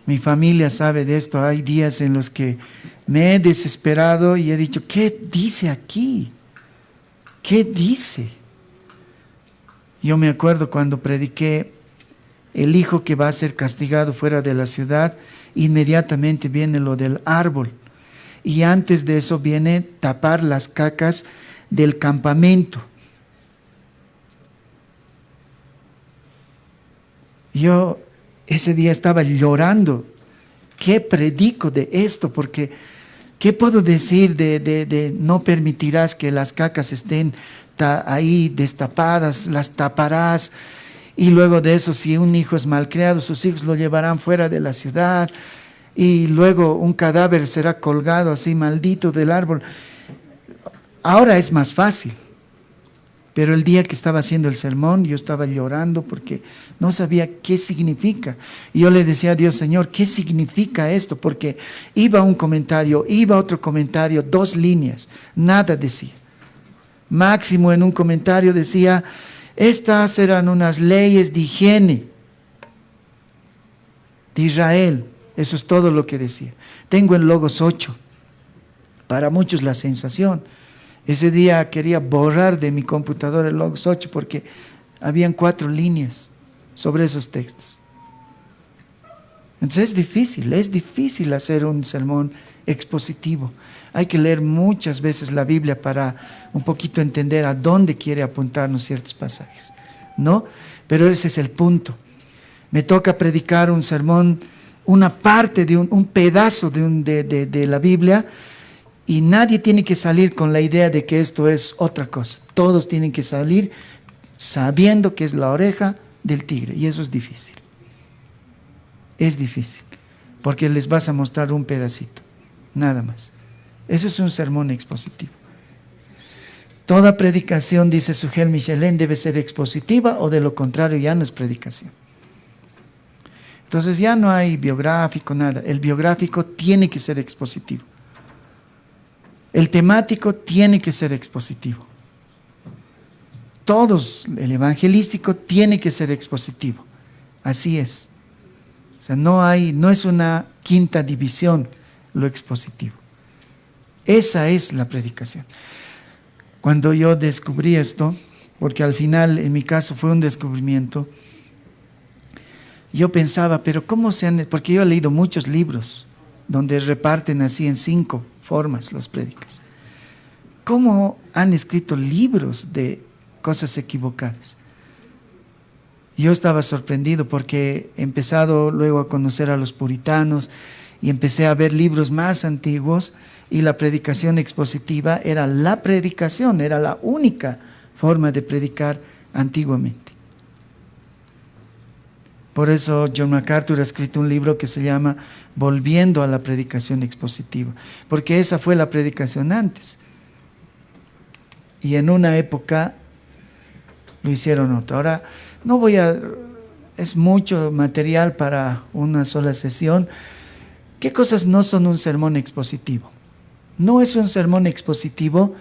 Mi familia sabe de esto. Hay días en los que me he desesperado y he dicho, ¿qué dice aquí? ¿Qué dice? Yo me acuerdo cuando prediqué el hijo que va a ser castigado fuera de la ciudad, inmediatamente viene lo del árbol. Y antes de eso viene tapar las cacas del campamento. Yo ese día estaba llorando. ¿Qué predico de esto? Porque ¿qué puedo decir de no permitirás que las cacas estén ahí destapadas, las taparás? Y luego de eso, si un hijo es malcriado, sus hijos lo llevarán fuera de la ciudad. Y luego un cadáver será colgado así maldito del árbol. Ahora es más fácil. Pero el día que estaba haciendo el sermón, yo estaba llorando porque no sabía qué significa. Y yo le decía a Dios, Señor, ¿qué significa esto? Porque iba un comentario, iba otro comentario, 2 líneas, nada decía. Máximo en un comentario decía, estas eran unas leyes de higiene de Israel. Eso es todo lo que decía. Tengo en Logos 8. Para muchos la sensación. Ese día quería borrar de mi computadora el Logos 8 porque habían 4 líneas sobre esos textos. Entonces es difícil hacer un sermón expositivo. Hay que leer muchas veces la Biblia para un poquito entender a dónde quiere apuntarnos ciertos pasajes, ¿no? Pero ese es el punto. Me toca predicar un sermón, una parte de un pedazo de la Biblia, y nadie tiene que salir con la idea de que esto es otra cosa. Todos tienen que salir sabiendo que es la oreja del tigre, y eso es difícil. Es difícil, porque les vas a mostrar un pedacito, nada más. Eso es un sermón expositivo. Toda predicación, dice Sugel Michelén, debe ser expositiva, o de lo contrario ya no es predicación. Entonces ya no hay biográfico, nada. El biográfico tiene que ser expositivo. El temático tiene que ser expositivo. Todos, el evangelístico tiene que ser expositivo. Así es. O sea, no es una quinta división lo expositivo. Esa es la predicación. Cuando yo descubrí esto, porque al final en mi caso fue un descubrimiento, yo pensaba, pero ¿cómo porque yo he leído muchos libros donde reparten así en 5 formas las prédicas. ¿Cómo han escrito libros de cosas equivocadas? Yo estaba sorprendido porque he empezado luego a conocer a los puritanos y empecé a ver libros más antiguos, y la predicación expositiva era la predicación, era la única forma de predicar antiguamente. Por eso John MacArthur ha escrito un libro que se llama Volviendo a la predicación expositiva, porque esa fue la predicación antes. Y en una época lo hicieron otra. Ahora, es mucho material para una sola sesión. ¿Qué cosas no son un sermón expositivo? No es un sermón expositivo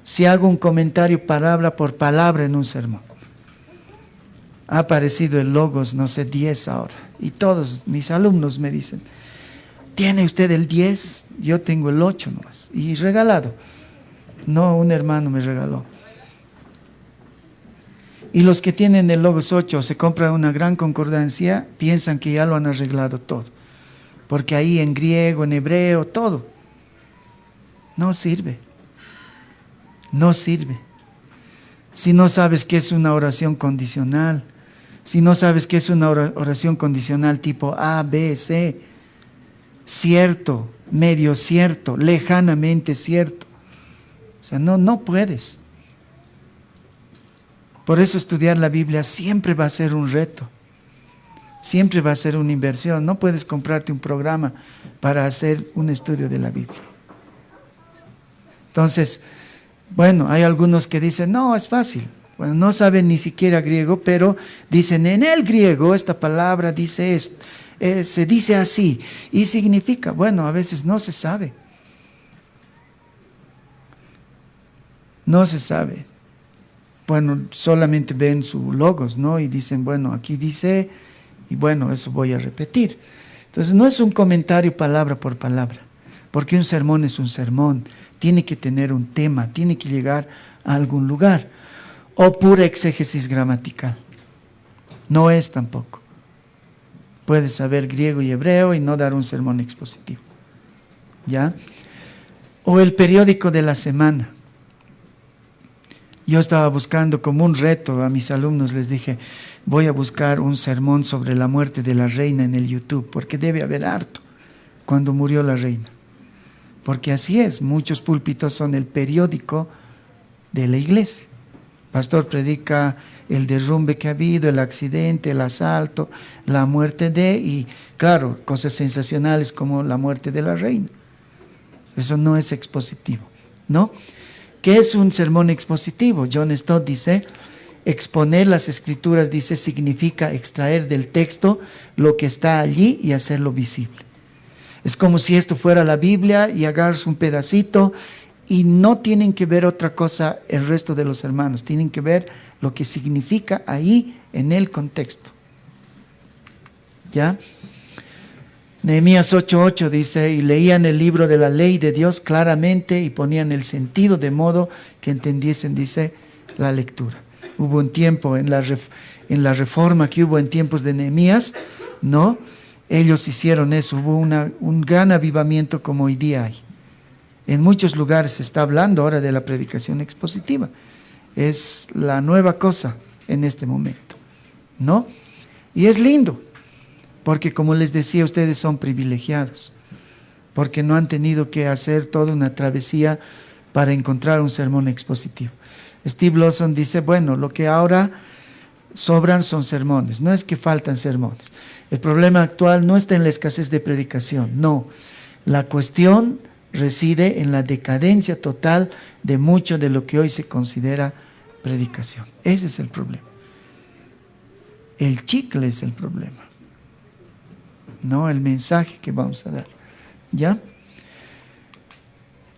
si hago un comentario palabra por palabra en un sermón. Ha aparecido el Logos, 10 ahora, y todos mis alumnos me dicen, ¿tiene usted el 10? Yo tengo el 8 nomás, y regalado. No, un hermano me regaló. Y los que tienen el Logos 8 se compran una gran concordancia, piensan que ya lo han arreglado todo, porque ahí en griego, en hebreo, todo. No sirve. No sirve. Si no sabes qué es una oración condicional, si no sabes qué es una oración condicional tipo A, B, C, cierto, medio cierto, lejanamente cierto. O sea, no puedes. Por eso estudiar la Biblia siempre va a ser un reto. Siempre va a ser una inversión. No puedes comprarte un programa para hacer un estudio de la Biblia. Entonces, bueno, hay algunos que dicen, no, es fácil. Bueno, no saben ni siquiera griego, pero dicen, en el griego esta palabra dice esto, se dice así, y significa, bueno, a veces no se sabe. No se sabe. Bueno, solamente ven su logos, ¿no? Y dicen, bueno, aquí dice, y bueno, eso voy a repetir. Entonces, no es un comentario palabra por palabra, porque un sermón es un sermón. Tiene que tener un tema, tiene que llegar a algún lugar. O pura exégesis gramatical. No es tampoco. Puedes saber griego y hebreo y no dar un sermón expositivo. ¿Ya? O el periódico de la semana. Yo estaba buscando como un reto a mis alumnos, les dije, voy a buscar un sermón sobre la muerte de la reina en el YouTube, porque debe haber harto cuando murió la reina. Porque así es, muchos púlpitos son el periódico de la iglesia. El pastor predica el derrumbe que ha habido, el accidente, el asalto, la muerte y claro, cosas sensacionales como la muerte de la reina. Eso no es expositivo, ¿no? ¿Qué es un sermón expositivo? John Stott dice, exponer las escrituras, dice, significa extraer del texto lo que está allí y hacerlo visible. Es como si esto fuera la Biblia y agarras un pedacito y no tienen que ver otra cosa el resto de los hermanos, tienen que ver lo que significa ahí en el contexto. ¿Ya? Nehemías 8:8 dice, y leían el libro de la ley de Dios claramente y ponían el sentido de modo que entendiesen, dice, la lectura. Hubo un tiempo en la reforma que hubo en tiempos de Nehemías, ¿no? Ellos hicieron eso, hubo un gran avivamiento como hoy día hay. En muchos lugares se está hablando ahora de la predicación expositiva. Es la nueva cosa en este momento, ¿no? Y es lindo, porque como les decía, ustedes son privilegiados, porque no han tenido que hacer toda una travesía para encontrar un sermón expositivo. Steve Lawson dice, bueno, lo que ahora sobran son sermones, no es que faltan sermones. El problema actual no está en la escasez de predicación, no. La cuestión reside en la decadencia total de mucho de lo que hoy se considera predicación. Ese es el problema. El chicle es el problema, no el mensaje que vamos a dar. ¿Ya?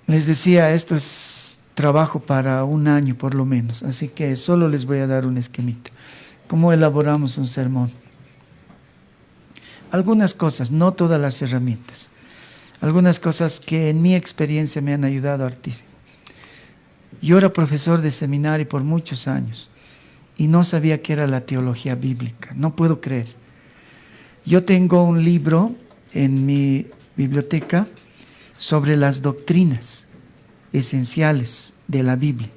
Les decía, esto es trabajo para un año por lo menos, así que solo les voy a dar un esquemita. ¿Cómo elaboramos un sermón? Algunas cosas, no todas las herramientas. Algunas cosas que en mi experiencia me han ayudado hartísimo. Yo era profesor de seminario por muchos años y no sabía qué era la teología bíblica, no puedo creer. Yo tengo un libro en mi biblioteca sobre las doctrinas esenciales de la Biblia.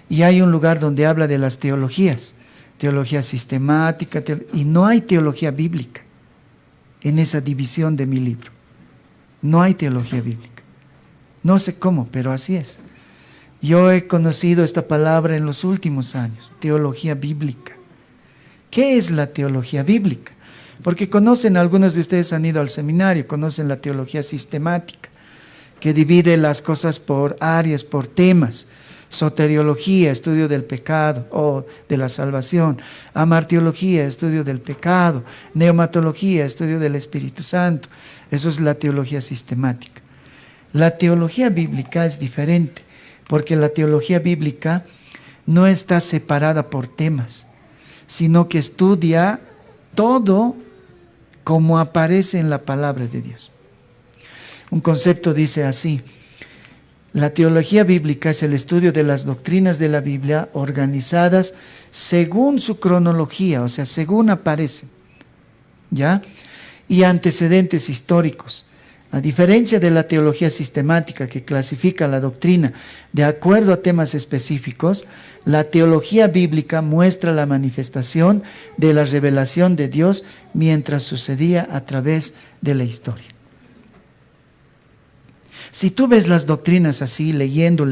Y hay un lugar donde habla de las teologías, teología sistemática, y no hay teología bíblica en esa división de mi libro. No hay teología bíblica. No sé cómo, pero así es. Yo he conocido esta palabra en los últimos años, teología bíblica. ¿Qué es la teología bíblica? Porque conocen, algunos de ustedes han ido al seminario, conocen la teología sistemática, que divide las cosas por áreas, por temas. Soteriología, estudio del pecado o de la salvación. Amartiología, estudio del pecado. Neumatología, estudio del Espíritu Santo. Eso es la teología sistemática. La teología bíblica es diferente, porque la teología bíblica no está separada por temas, sino que estudia todo como aparece en la palabra de Dios. Un concepto dice así: la teología bíblica es el estudio de las doctrinas de la Biblia organizadas según su cronología, o sea, según aparecen, ¿ya? Y antecedentes históricos. A diferencia de la teología sistemática que clasifica la doctrina de acuerdo a temas específicos, la teología bíblica muestra la manifestación de la revelación de Dios mientras sucedía a través de la historia. Si tú ves las doctrinas así, leyendo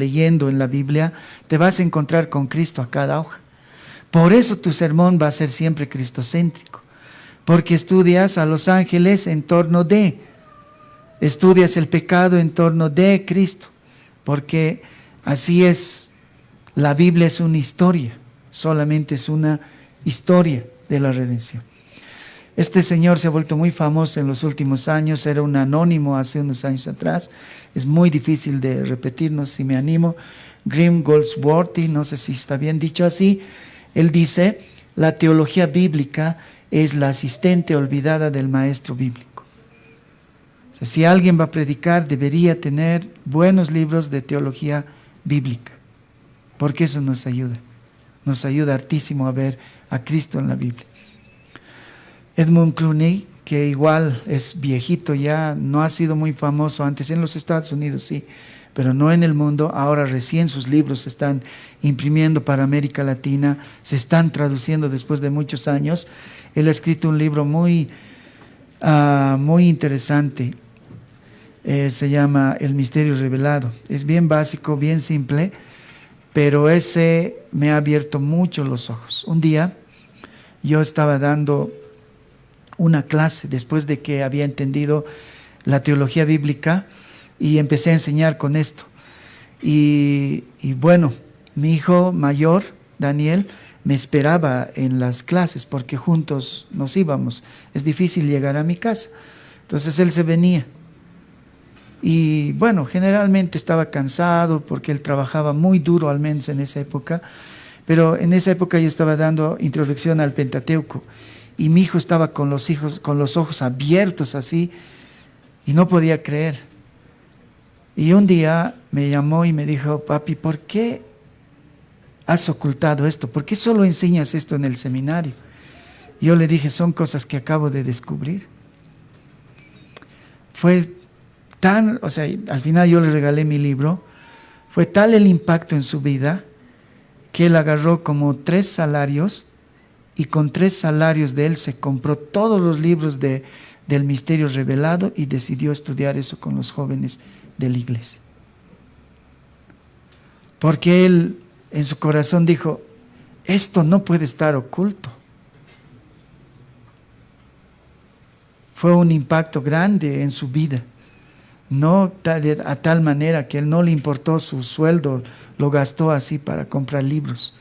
en la Biblia, te vas a encontrar con Cristo a cada hoja. Por eso tu sermón va a ser siempre cristocéntrico, porque estudias a los ángeles en torno de, estudias el pecado en torno de Cristo, porque así es, la Biblia es una historia, solamente es una historia de la redención. Este señor se ha vuelto muy famoso en los últimos años, era un anónimo hace unos años atrás, es muy difícil de repetirnos si me animo. Graham Goldsworthy, no sé si está bien dicho así, él dice: la teología bíblica es la asistente olvidada del maestro bíblico. O sea, si alguien va a predicar, debería tener buenos libros de teología bíblica, porque eso nos ayuda hartísimo a ver a Cristo en la Biblia. Edmund Clooney, que igual es viejito ya, no ha sido muy famoso antes en los Estados Unidos, sí, pero no en el mundo. Ahora recién sus libros se están imprimiendo para América Latina, se están traduciendo después de muchos años. Él ha escrito un libro muy interesante, se llama El Misterio Revelado. Es bien básico, bien simple, pero ese me ha abierto mucho los ojos. Un día yo estaba dando una clase después de que había entendido la teología bíblica y empecé a enseñar con esto. Y bueno, mi hijo mayor, Daniel, me esperaba en las clases porque juntos nos íbamos. Es difícil llegar a mi casa. Entonces él se venía Y bueno, generalmente estaba cansado porque él trabajaba muy duro, al menos en esa época. Pero en esa época yo estaba dando introducción al Pentateuco y mi hijo estaba con los ojos abiertos así y no podía creer. Y un día me llamó y me dijo: papi, ¿por qué has ocultado esto? ¿Por qué solo enseñas esto en el seminario? Y yo le dije: son cosas que acabo de descubrir. Fue tan, o sea, al final yo le regalé mi libro, fue tal el impacto en su vida que él agarró como 3 salarios y con 3 salarios de él se compró todos los libros del misterio revelado y decidió estudiar eso con los jóvenes de la iglesia. Porque él en su corazón dijo: esto no puede estar oculto. Fue un impacto grande en su vida, no a tal manera que él no le importó su sueldo, lo gastó así para comprar libros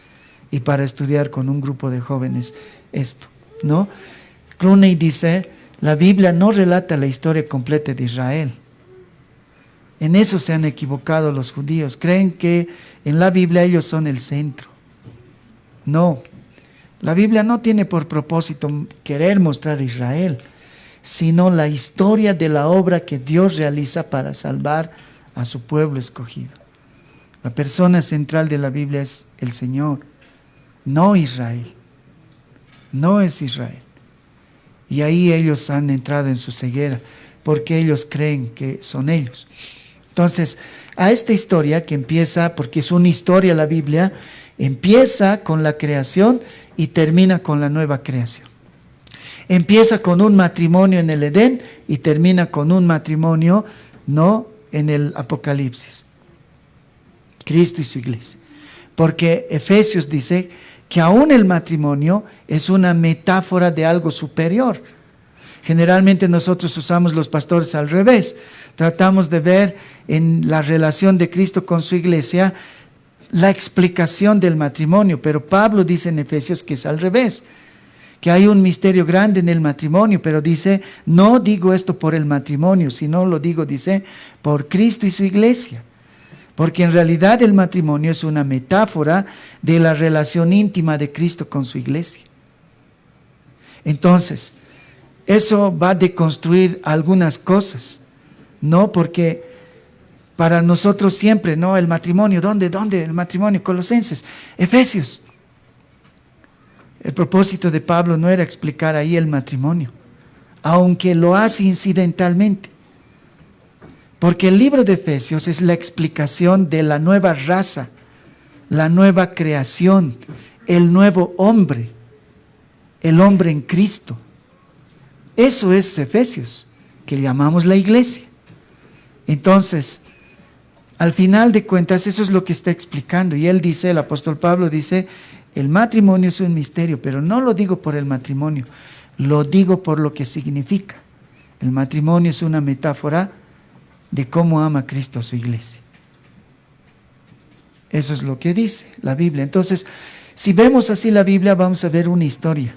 y para estudiar con un grupo de jóvenes esto, ¿no? Clooney dice: la Biblia no relata la historia completa de Israel. En eso se han equivocado los judíos. Creen que en la Biblia ellos son el centro. No, la Biblia no tiene por propósito querer mostrar a Israel, sino la historia de la obra que Dios realiza para salvar a su pueblo escogido. La persona central de la Biblia es el Señor, no Israel. No es Israel. Y ahí ellos han entrado en su ceguera, porque ellos creen que son ellos. Entonces, a esta historia que empieza, porque es una historia la Biblia, empieza con la creación y termina con la nueva creación. Empieza con un matrimonio en el Edén y termina con un matrimonio, no en el Apocalipsis. Cristo y su iglesia. Porque Efesios dice que aún el matrimonio es una metáfora de algo superior. Generalmente nosotros usamos los pastores al revés. Tratamos de ver en la relación de Cristo con su iglesia la explicación del matrimonio, pero Pablo dice en Efesios que es al revés, que hay un misterio grande en el matrimonio, pero dice: no digo esto por el matrimonio, sino lo digo, dice, por Cristo y su iglesia. Porque en realidad el matrimonio es una metáfora de la relación íntima de Cristo con su iglesia. Entonces, eso va a deconstruir algunas cosas, ¿no? Porque para nosotros siempre, ¿no? El matrimonio, ¿dónde? El matrimonio, Colosenses, Efesios. El propósito de Pablo no era explicar ahí el matrimonio, aunque lo hace incidentalmente. Porque el libro de Efesios es la explicación de la nueva raza, la nueva creación, el nuevo hombre, el hombre en Cristo. Eso es Efesios, que llamamos la iglesia. Entonces, al final de cuentas, eso es lo que está explicando. Y él dice, el apóstol Pablo dice: el matrimonio es un misterio, pero no lo digo por el matrimonio, lo digo por lo que significa. El matrimonio es una metáfora de cómo ama Cristo a su iglesia. Eso es lo que dice la Biblia. Entonces, si vemos así la Biblia, vamos a ver una historia.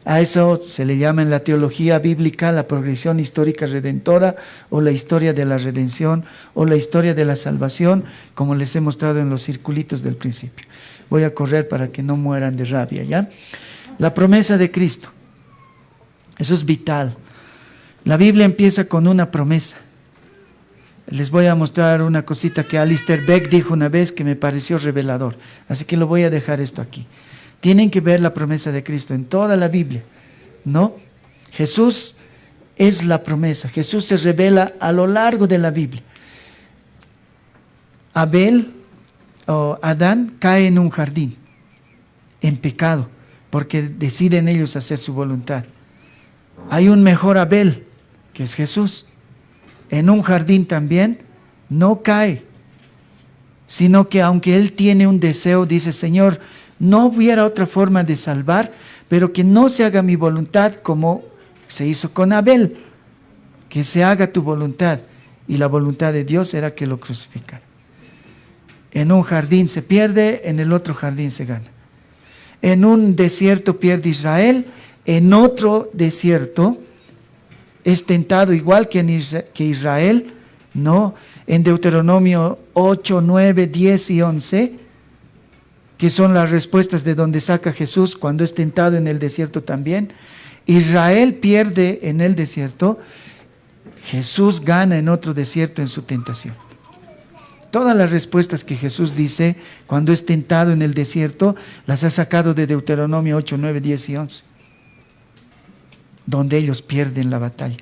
A eso se le llama en la teología bíblica la progresión histórica redentora, o la historia de la redención, o la historia de la salvación, como les he mostrado en los circulitos del principio. Voy a correr para que no mueran de rabia, ¿ya? La promesa de Cristo. Eso es vital. La Biblia empieza con una promesa. Les voy a mostrar una cosita que Alistair Beck dijo una vez que me pareció revelador. Así que lo voy a dejar esto aquí. Tienen que ver la promesa de Cristo en toda la Biblia, ¿no? Jesús es la promesa. Jesús se revela a lo largo de la Biblia. Adán cae en un jardín, en pecado, porque deciden ellos hacer su voluntad. Hay un mejor Abel, que es Jesús. En un jardín también no cae, sino que aunque él tiene un deseo, dice: Señor, no hubiera otra forma de salvar, pero que no se haga mi voluntad como se hizo con Abel, que se haga tu voluntad. Y la voluntad de Dios era que lo crucificara. En un jardín se pierde, en el otro jardín se gana. En un desierto pierde Israel, en otro desierto es tentado igual que Israel, ¿no? En Deuteronomio 8, 9, 10 y 11, que son las respuestas de donde saca Jesús cuando es tentado en el desierto también. Israel pierde en el desierto, Jesús gana en otro desierto en su tentación. Todas las respuestas que Jesús dice cuando es tentado en el desierto, las ha sacado de Deuteronomio 8, 9, 10 y 11, donde ellos pierden la batalla.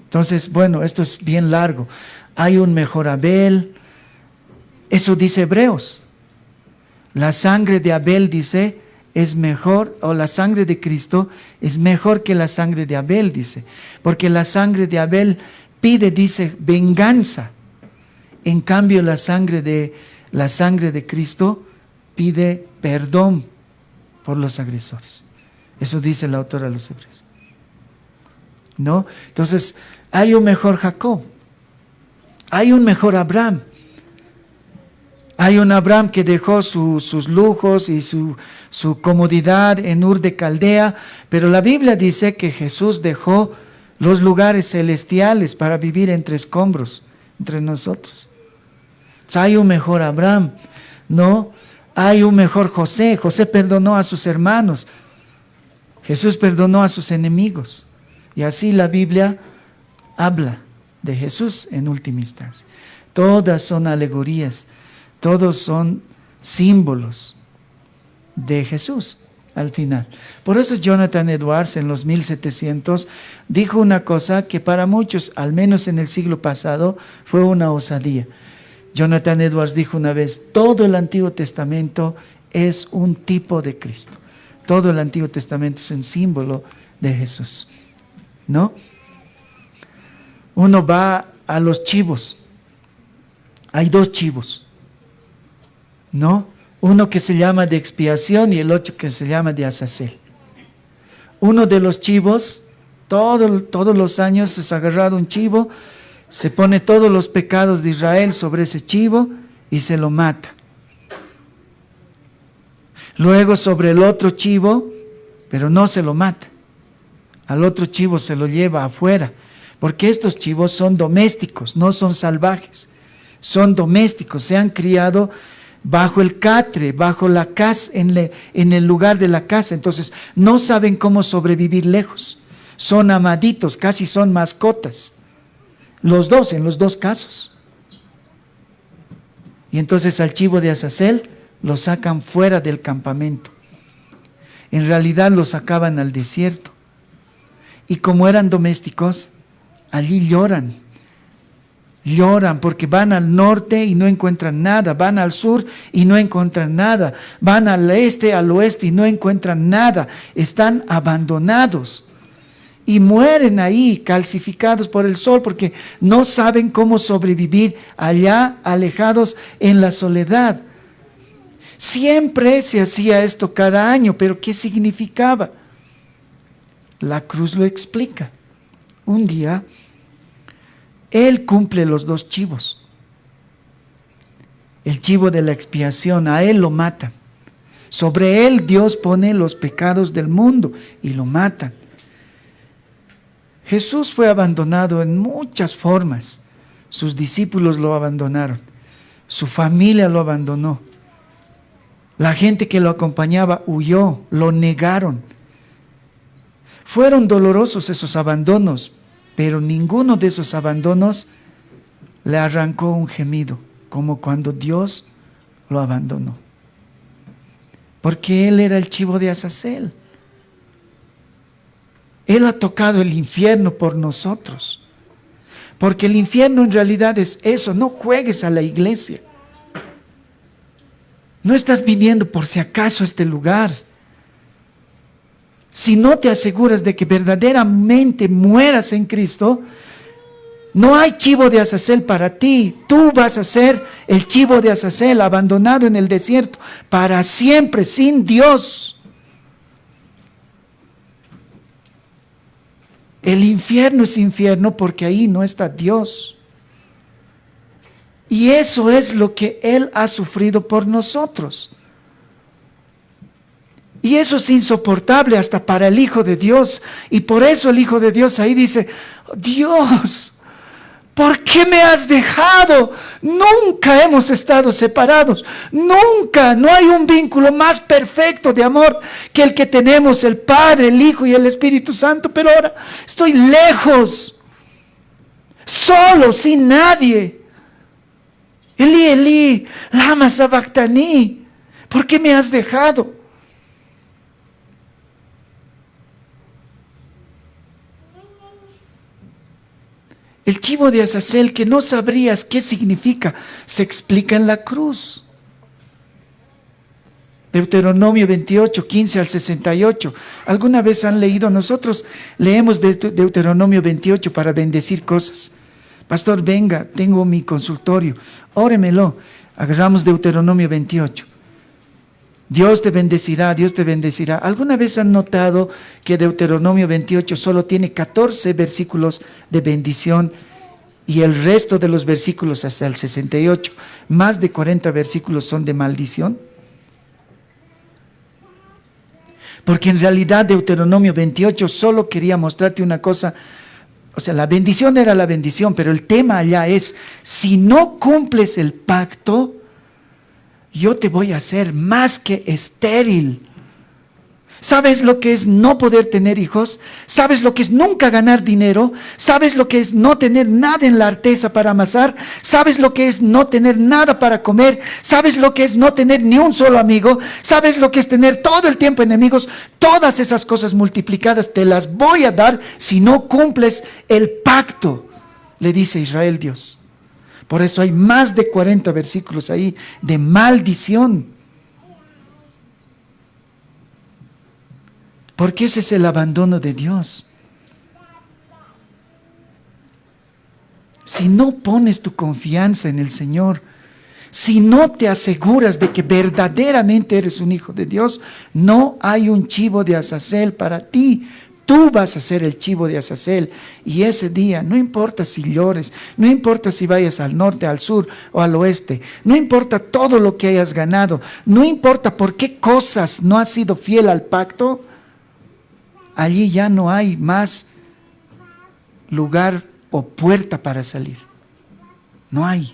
Entonces, bueno, esto es bien largo. Hay un mejor Abel, eso dice Hebreos. La sangre de Abel, dice, es mejor, o la sangre de Cristo es mejor que la sangre de Abel, dice. Porque la sangre de Abel pide, dice, venganza. En cambio, la sangre de Cristo pide perdón por los agresores. Eso dice el autor a los Hebreos, ¿no? Entonces, hay un mejor Jacob, hay un mejor Abraham. Hay un Abraham que dejó sus lujos y su comodidad en Ur de Caldea, pero la Biblia dice que Jesús dejó los lugares celestiales para vivir entre escombros, entre nosotros. O sea, hay un mejor Abraham, ¿no? Hay un mejor José. José perdonó a sus hermanos. Jesús perdonó a sus enemigos. Y así la Biblia habla de Jesús en última instancia. Todas son alegorías, todos son símbolos de Jesús al final. Por eso Jonathan Edwards en los 1700 dijo una cosa que para muchos, al menos en el siglo pasado, fue una osadía. Jonathan Edwards dijo una vez: todo el Antiguo Testamento es un tipo de Cristo. Todo el Antiguo Testamento es un símbolo de Jesús, ¿no? Uno va a los chivos. Hay dos chivos, ¿no? Uno que se llama de expiación y el otro que se llama de Azazel. Uno de los chivos, todos los años es agarrado un chivo, se pone todos los pecados de Israel sobre ese chivo y se lo mata. Luego sobre el otro chivo, pero no se lo mata. Al otro chivo se lo lleva afuera, porque estos chivos son domésticos, no son salvajes. Son domésticos, se han criado bajo el catre, bajo la casa, en el lugar de la casa. Entonces no saben cómo sobrevivir lejos. Son amaditos, casi son mascotas. Los dos, en los dos casos. Y entonces al chivo de Azazel lo sacan fuera del campamento. En realidad lo sacaban al desierto. Y como eran domésticos, allí lloran. Lloran porque van al norte y no encuentran nada, van al sur y no encuentran nada, van al este, al oeste y no encuentran nada, están abandonados y mueren ahí calcificados por el sol porque no saben cómo sobrevivir allá, alejados en la soledad. Siempre se hacía esto cada año, pero ¿qué significaba? La cruz lo explica. Un día Él cumple los dos chivos. El chivo de la expiación, a Él lo matan. Sobre Él Dios pone los pecados del mundo y lo matan. Jesús fue abandonado en muchas formas. Sus discípulos lo abandonaron. Su familia lo abandonó. La gente que lo acompañaba huyó, lo negaron. Fueron dolorosos esos abandonos, pero ninguno de esos abandonos le arrancó un gemido, como cuando Dios lo abandonó. Porque Él era el chivo de Azazel. Él ha tocado el infierno por nosotros. Porque el infierno en realidad es eso. No juegues a la iglesia. No estás viniendo por si acaso a este lugar. Si no te aseguras de que verdaderamente mueras en Cristo, no hay chivo de Azazel para ti. Tú vas a ser el chivo de Azazel, abandonado en el desierto, para siempre, sin Dios. El infierno es infierno porque ahí no está Dios. Y eso es lo que Él ha sufrido por nosotros. Y eso es insoportable hasta para el Hijo de Dios. Y por eso el Hijo de Dios ahí dice: Dios, ¿por qué me has dejado? Nunca hemos estado separados. Nunca. No hay un vínculo más perfecto de amor que el que tenemos el Padre, el Hijo y el Espíritu Santo. Pero ahora estoy lejos, solo, sin nadie. Elí, Elí, lama sabactaní. ¿Por qué me has dejado? El chivo de Azazel, que no sabrías qué significa, se explica en la cruz. Deuteronomio 28, 15 al 68. ¿Alguna vez han leído? Nosotros leemos Deuteronomio 28 para bendecir cosas. Pastor, venga, tengo mi consultorio, óremelo. Agarramos Deuteronomio 28. Dios te bendecirá, Dios te bendecirá. ¿Alguna vez han notado que Deuteronomio 28 solo tiene 14 versículos de bendición y el resto de los versículos hasta el 68, más de 40 versículos son de maldición? Porque en realidad Deuteronomio 28 solo quería mostrarte una cosa. O sea, la bendición era la bendición, pero el tema allá es, si no cumples el pacto, yo te voy a hacer más que estéril. ¿Sabes lo que es no poder tener hijos? ¿Sabes lo que es nunca ganar dinero? ¿Sabes lo que es no tener nada en la artesa para amasar? ¿Sabes lo que es no tener nada para comer? ¿Sabes lo que es no tener ni un solo amigo? ¿Sabes lo que es tener todo el tiempo enemigos? Todas esas cosas multiplicadas te las voy a dar si no cumples el pacto, le dice Israel Dios. Por eso hay más de 40 versículos ahí de maldición. Porque ese es el abandono de Dios. Si no pones tu confianza en el Señor, si no te aseguras de que verdaderamente eres un hijo de Dios, no hay un chivo de Azazel para ti. Tú vas a ser el chivo de Azazel. Y ese día, no importa si llores, no importa si vayas al norte, al sur o al oeste, no importa todo lo que hayas ganado, no importa por qué cosas no has sido fiel al pacto, allí ya no hay más lugar o puerta para salir. No hay.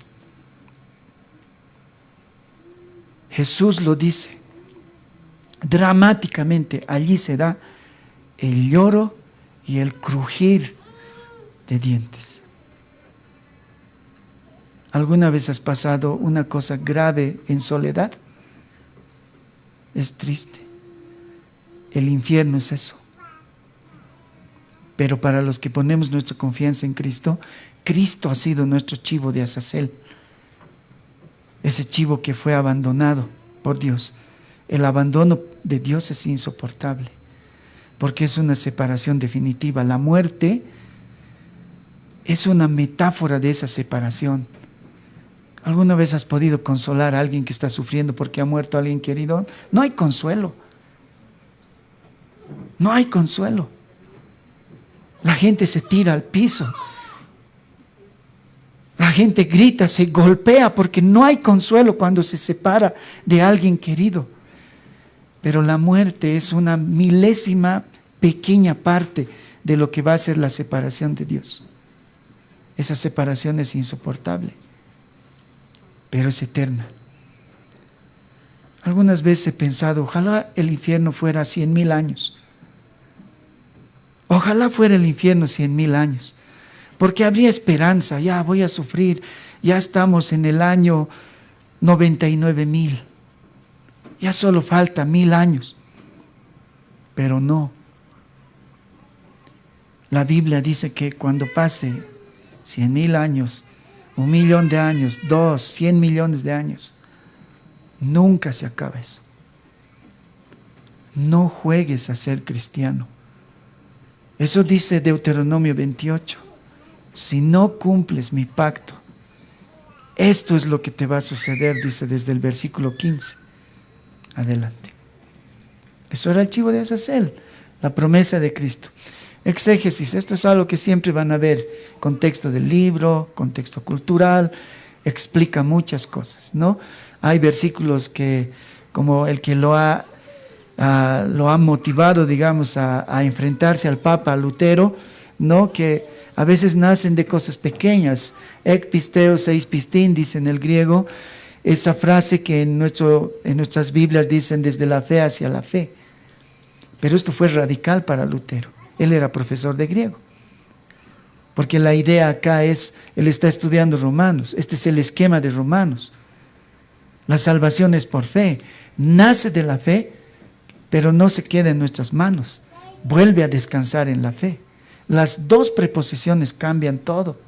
Jesús lo dice dramáticamente. Allí se da el lloro y el crujir de dientes. ¿Alguna vez has pasado una cosa grave en soledad? Es triste. El infierno es eso. Pero para los que ponemos nuestra confianza en Cristo, Cristo ha sido nuestro chivo de Azazel. Ese chivo que fue abandonado por Dios. El abandono de Dios es insoportable, porque es una separación definitiva. La muerte es una metáfora de esa separación. ¿Alguna vez has podido consolar a alguien que está sufriendo porque ha muerto alguien querido? No hay consuelo. No hay consuelo. La gente se tira al piso. La gente grita, se golpea porque no hay consuelo cuando se separa de alguien querido. Pero la muerte es una milésima pequeña parte de lo que va a ser la separación de Dios. Esa separación es insoportable, pero es eterna. Algunas veces he pensado, ojalá el infierno fuera 100,000 años. Ojalá fuera el infierno 100,000 años, porque habría esperanza. Ya voy a sufrir, ya estamos en el año 99,000, ya solo falta 1,000 años, pero no. La Biblia dice que cuando pase 100,000 años, 1,000,000 de años, 100 millones de años, nunca se acaba eso. No juegues a ser cristiano. Eso dice Deuteronomio 28. Si no cumples mi pacto, esto es lo que te va a suceder, dice desde el versículo 15. Adelante. Eso era el chivo de Azazel, la promesa de Cristo. Exégesis, esto es algo que siempre van a ver. Contexto del libro, contexto cultural, explica muchas cosas, ¿no? Hay versículos que, como el que lo ha motivado, digamos, a enfrentarse al Papa Lutero, ¿no? Que A veces nacen de cosas pequeñas. Ek pisteo seis pistin, dice en el griego. Esa frase que en nuestras Biblias dicen desde la fe hacia la fe. Pero esto fue radical para Lutero. Él era profesor de griego. Porque la idea acá es, él está estudiando Romanos. Este es el esquema de Romanos. La salvación es por fe. Nace de la fe, pero no se queda en nuestras manos. Vuelve a descansar en la fe. Las dos preposiciones cambian todo.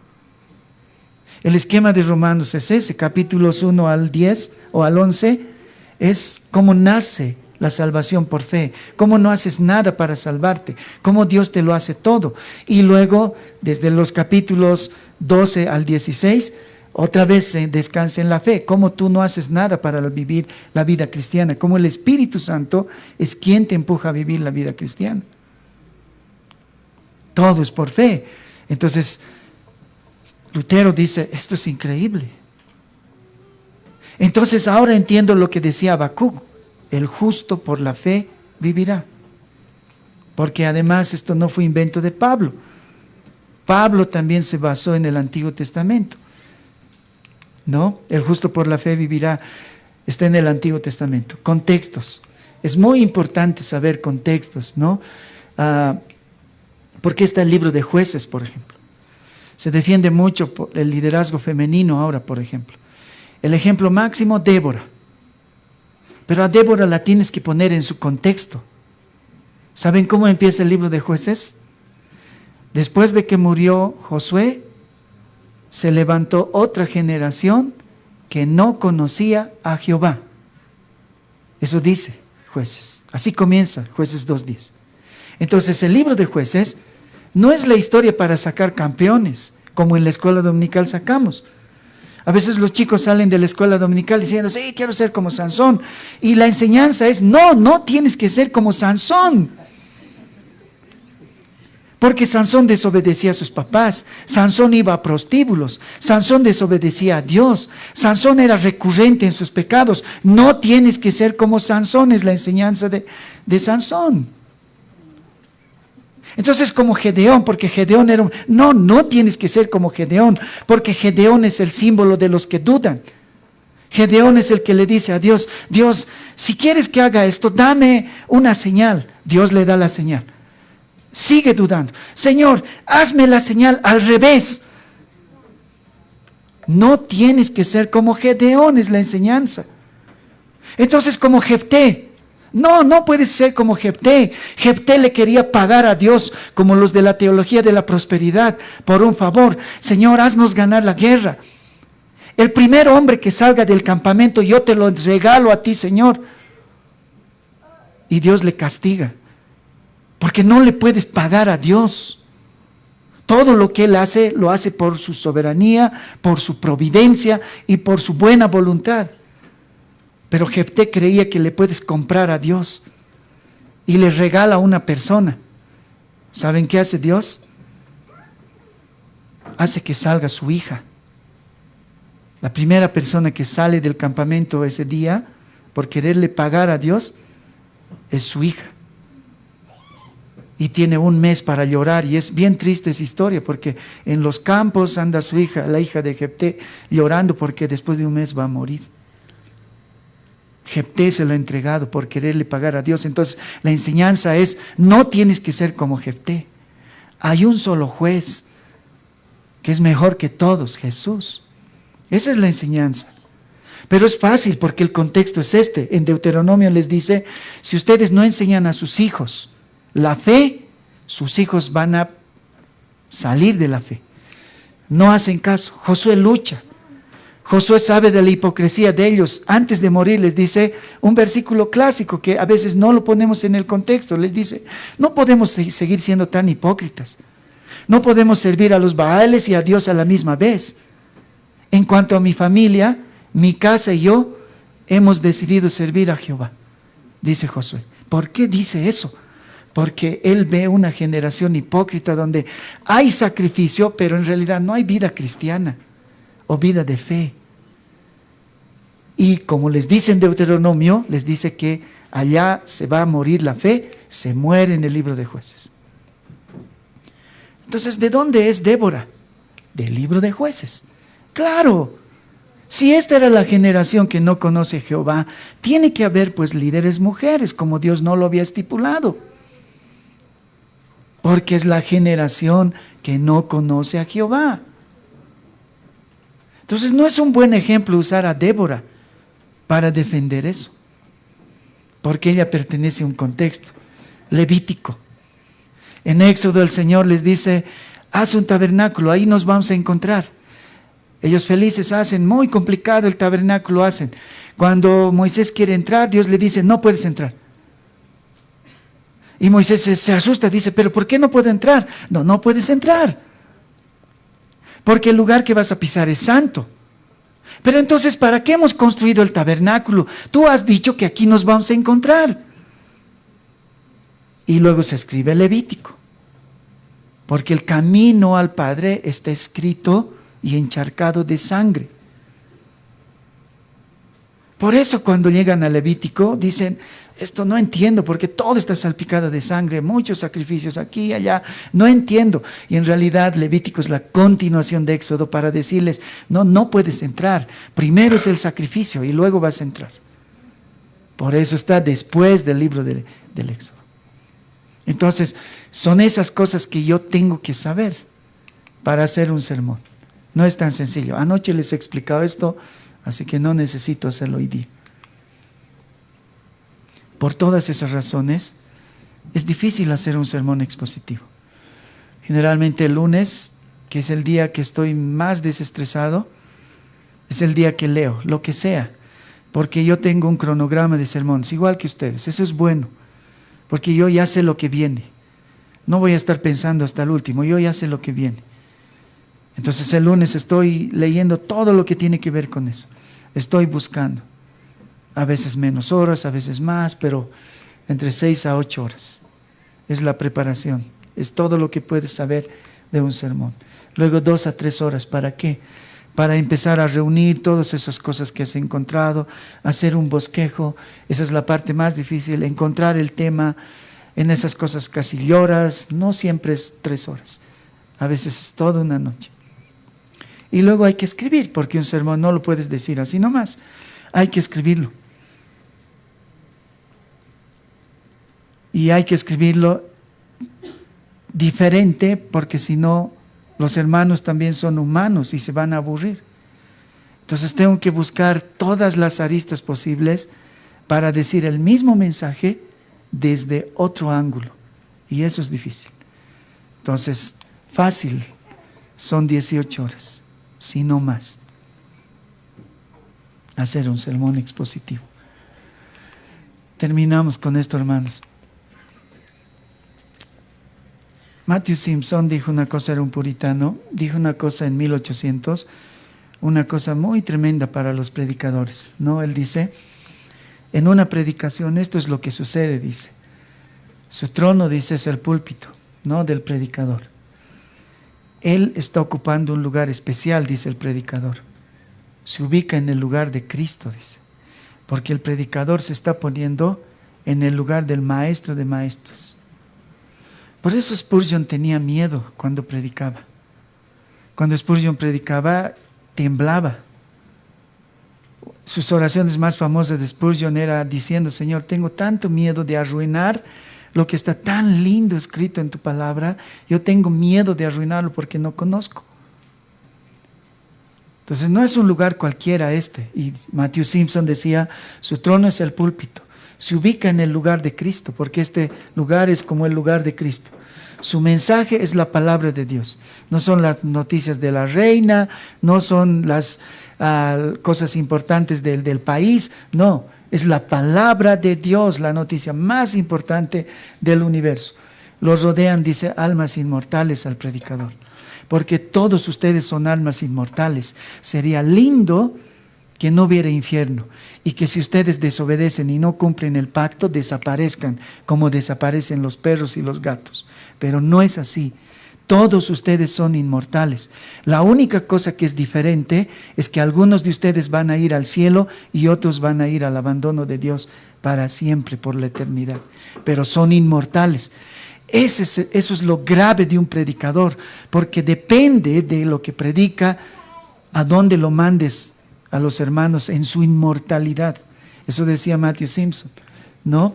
El esquema de Romanos es ese, capítulos 1 al 10 o al 11, es cómo nace la salvación por fe, cómo no haces nada para salvarte, cómo Dios te lo hace todo. Y luego, desde los capítulos 12 al 16, otra vez se descansa en la fe, cómo tú no haces nada para vivir la vida cristiana, cómo el Espíritu Santo es quien te empuja a vivir la vida cristiana. Todo es por fe. Entonces, Lutero dice, esto es increíble. Entonces ahora entiendo lo que decía Habacuc, el justo por la fe vivirá. Porque además esto no fue invento de Pablo. Pablo también se basó en el Antiguo Testamento. ¿No? El justo por la fe vivirá, está en el Antiguo Testamento. Contextos. Es muy importante saber contextos, ¿no? Porque está el libro de Jueces, por ejemplo. Se defiende mucho por el liderazgo femenino ahora, por ejemplo. El ejemplo máximo, Débora. Pero a Débora la tienes que poner en su contexto. ¿Saben cómo empieza el libro de Jueces? Después de que murió Josué, se levantó otra generación que no conocía a Jehová. Eso dice Jueces. Así comienza Jueces 2:10. Entonces el libro de Jueces no es la historia para sacar campeones, como en la escuela dominical sacamos. A veces los chicos salen de la escuela dominical diciendo, sí, quiero ser como Sansón. Y la enseñanza es, no tienes que ser como Sansón. Porque Sansón desobedecía a sus papás, Sansón iba a prostíbulos, Sansón desobedecía a Dios, Sansón era recurrente en sus pecados. No tienes que ser como Sansón, es la enseñanza de Sansón. Entonces como Gedeón, porque Gedeón era no tienes que ser como Gedeón, porque Gedeón es el símbolo de los que dudan. Gedeón es el que le dice a Dios, Dios, si quieres que haga esto, dame una señal. Dios le da la señal. Sigue dudando. Señor, hazme la señal al revés. No tienes que ser como Gedeón, es la enseñanza. Entonces como Jefté. No puedes ser como Jefté. Jefté le quería pagar a Dios, como los de la teología de la prosperidad, por un favor. Señor, haznos ganar la guerra. El primer hombre que salga del campamento, yo te lo regalo a ti, Señor. Y Dios le castiga, porque no le puedes pagar a Dios. Todo lo que Él hace, lo hace por su soberanía, por su providencia y por su buena voluntad. Pero Jefté creía que le puedes comprar a Dios y le regala a una persona. ¿Saben qué hace Dios? Hace que salga su hija. La primera persona que sale del campamento ese día por quererle pagar a Dios es su hija. Y tiene un mes para llorar, y es bien triste esa historia, porque en los campos anda su hija, la hija de Jefté, llorando porque después de un mes va a morir. Jefté se lo ha entregado por quererle pagar a Dios. Entonces la enseñanza es, no tienes que ser como Jefté. Hay un solo juez que es mejor que todos, Jesús. Esa es la enseñanza. Pero es fácil porque el contexto es este. En Deuteronomio les dice, si ustedes no enseñan a sus hijos la fe, sus hijos van a salir de la fe. No hacen caso. Josué lucha. Josué sabe de la hipocresía de ellos. Antes de morir les dice un versículo clásico que a veces no lo ponemos en el contexto. Les dice, no podemos seguir siendo tan hipócritas. No podemos servir a los Baales y a Dios a la misma vez. En cuanto a mi familia, mi casa y yo hemos decidido servir a Jehová, dice Josué. ¿Por qué dice eso? Porque él ve una generación hipócrita donde hay sacrificio, pero en realidad no hay vida cristiana o vida de fe. Y como les dice en Deuteronomio, les dice que allá se va a morir la fe, se muere en el libro de Jueces. Entonces, ¿de dónde es Débora? Del libro de Jueces. Claro, si esta era la generación que no conoce a Jehová, tiene que haber pues líderes mujeres, como Dios no lo había estipulado. Porque es la generación que no conoce a Jehová. Entonces no es un buen ejemplo usar a Débora para defender eso. Porque ella pertenece a un contexto levítico. En Éxodo el Señor les dice, haz un tabernáculo, ahí nos vamos a encontrar. Ellos felices hacen, muy complicado el tabernáculo hacen. Cuando Moisés quiere entrar, Dios le dice, no puedes entrar. Y Moisés se asusta, dice, pero ¿por qué no puedo entrar? No, no puedes entrar. Porque el lugar que vas a pisar es santo. Pero entonces, ¿para qué hemos construido el tabernáculo? Tú has dicho que aquí nos vamos a encontrar. Y luego se escribe el Levítico. Porque el camino al Padre está escrito y encharcado de sangre. Por eso cuando llegan al Levítico dicen, esto no entiendo porque todo está salpicado de sangre, muchos sacrificios aquí y allá, no entiendo. Y en realidad Levítico es la continuación de Éxodo para decirles, no puedes entrar, primero es el sacrificio y luego vas a entrar. Por eso está después del libro del Éxodo. Entonces, son esas cosas que yo tengo que saber para hacer un sermón. No es tan sencillo. Anoche les he explicado esto, así que no necesito hacerlo hoy día. Por todas esas razones, es difícil hacer un sermón expositivo. Generalmente el lunes, que es el día que estoy más desestresado, es el día que leo, lo que sea, porque yo tengo un cronograma de sermones, igual que ustedes. Eso es bueno, porque yo ya sé lo que viene. No voy a estar pensando hasta el último, yo ya sé lo que viene. Entonces el lunes estoy leyendo todo lo que tiene que ver con eso. Estoy buscando. A veces menos horas, a veces más, pero entre 6 a 8 horas. Es la preparación. Es todo lo que puedes saber de un sermón. Luego 2 a 3 horas. ¿Para qué? Para empezar a reunir todas esas cosas que has encontrado, hacer un bosquejo. Esa es la parte más difícil, encontrar el tema. En esas cosas casi lloras. No siempre es 3 horas. A veces es toda una noche. Y luego hay que escribir, porque un sermón no lo puedes decir así nomás. Hay que escribirlo. Y hay que escribirlo diferente, porque si no, los hermanos también son humanos y se van a aburrir. Entonces tengo que buscar todas las aristas posibles para decir el mismo mensaje desde otro ángulo. Y eso es difícil. Entonces, fácil, son 18 horas. Si no más, hacer un sermón expositivo. Terminamos con esto, hermanos. Matthew Simpson dijo una cosa, era un puritano, dijo una cosa en 1800, una cosa muy tremenda para los predicadores, ¿no? Él dice, en una predicación esto es lo que sucede, dice. Su trono, dice, es el púlpito, ¿no? Del predicador. Él está ocupando un lugar especial, dice el predicador. Se ubica en el lugar de Cristo, dice. Porque el predicador se está poniendo en el lugar del maestro de maestros. Por eso Spurgeon tenía miedo cuando predicaba. Cuando Spurgeon predicaba, temblaba. Sus oraciones más famosas de Spurgeon era diciendo, Señor, tengo tanto miedo de arruinar lo que está tan lindo escrito en tu palabra, yo tengo miedo de arruinarlo porque no conozco. Entonces no es un lugar cualquiera este. Y Matthew Simpson decía, su trono es el púlpito. Se ubica en el lugar de Cristo, porque este lugar es como el lugar de Cristo. Su mensaje es la palabra de Dios. No son las noticias de la reina, no son las cosas importantes del país, no. Es la palabra de Dios, la noticia más importante del universo. Los rodean, dice, almas inmortales al predicador. Porque todos ustedes son almas inmortales. Sería lindo que no hubiera infierno y que si ustedes desobedecen y no cumplen el pacto, desaparezcan como desaparecen los perros y los gatos. Pero no es así. Todos ustedes son inmortales. La única cosa que es diferente es que algunos de ustedes van a ir al cielo y otros van a ir al abandono de Dios para siempre, por la eternidad. Pero son inmortales. Eso es lo grave de un predicador, porque depende de lo que predica, a dónde lo mandes a los hermanos en su inmortalidad. Eso decía Matthew Simpson, ¿no?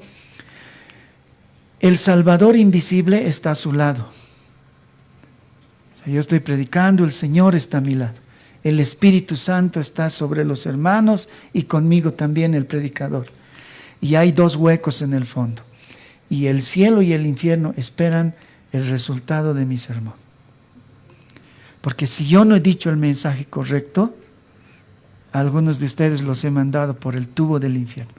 El Salvador invisible está a su lado. O sea, yo estoy predicando, el Señor está a mi lado. El Espíritu Santo está sobre los hermanos y conmigo también el predicador. Y hay dos huecos en el fondo. Y el cielo y el infierno esperan el resultado de mi sermón. Porque si yo no he dicho el mensaje correcto, a algunos de ustedes los he mandado por el tubo del infierno.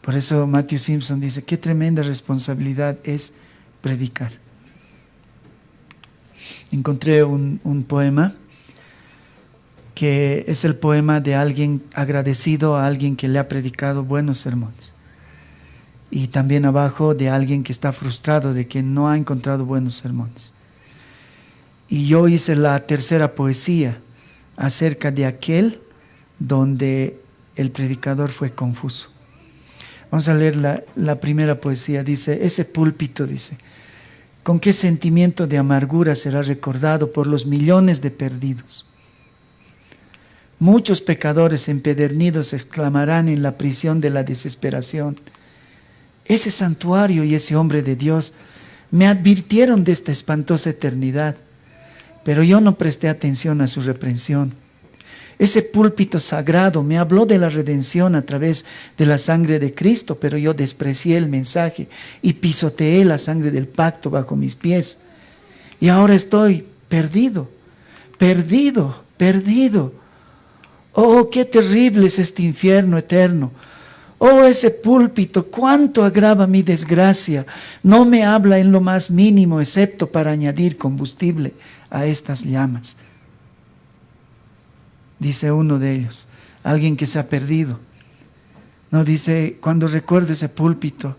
Por eso Matthew Simpson dice, qué tremenda responsabilidad es predicar. Encontré un poema que es el poema de alguien agradecido a alguien que le ha predicado buenos sermones. Y también abajo de alguien que está frustrado de que no ha encontrado buenos sermones. Y yo hice la tercera poesía acerca de aquel donde el predicador fue confuso. Vamos a leer la primera poesía. Dice, ese púlpito, dice, ¿con qué sentimiento de amargura será recordado por los millones de perdidos? Muchos pecadores empedernidos exclamarán en la prisión de la desesperación, ese santuario y ese hombre de Dios me advirtieron de esta espantosa eternidad, pero yo no presté atención a su reprensión. Ese púlpito sagrado me habló de la redención a través de la sangre de Cristo, pero yo desprecié el mensaje y pisoteé la sangre del pacto bajo mis pies. Y ahora estoy perdido, perdido, perdido. Oh, qué terrible es este infierno eterno. Oh, ese púlpito, cuánto agrava mi desgracia. No me habla en lo más mínimo, excepto para añadir combustible a estas llamas. Dice uno de ellos, alguien que se ha perdido. No, dice, cuando recuerdo ese púlpito,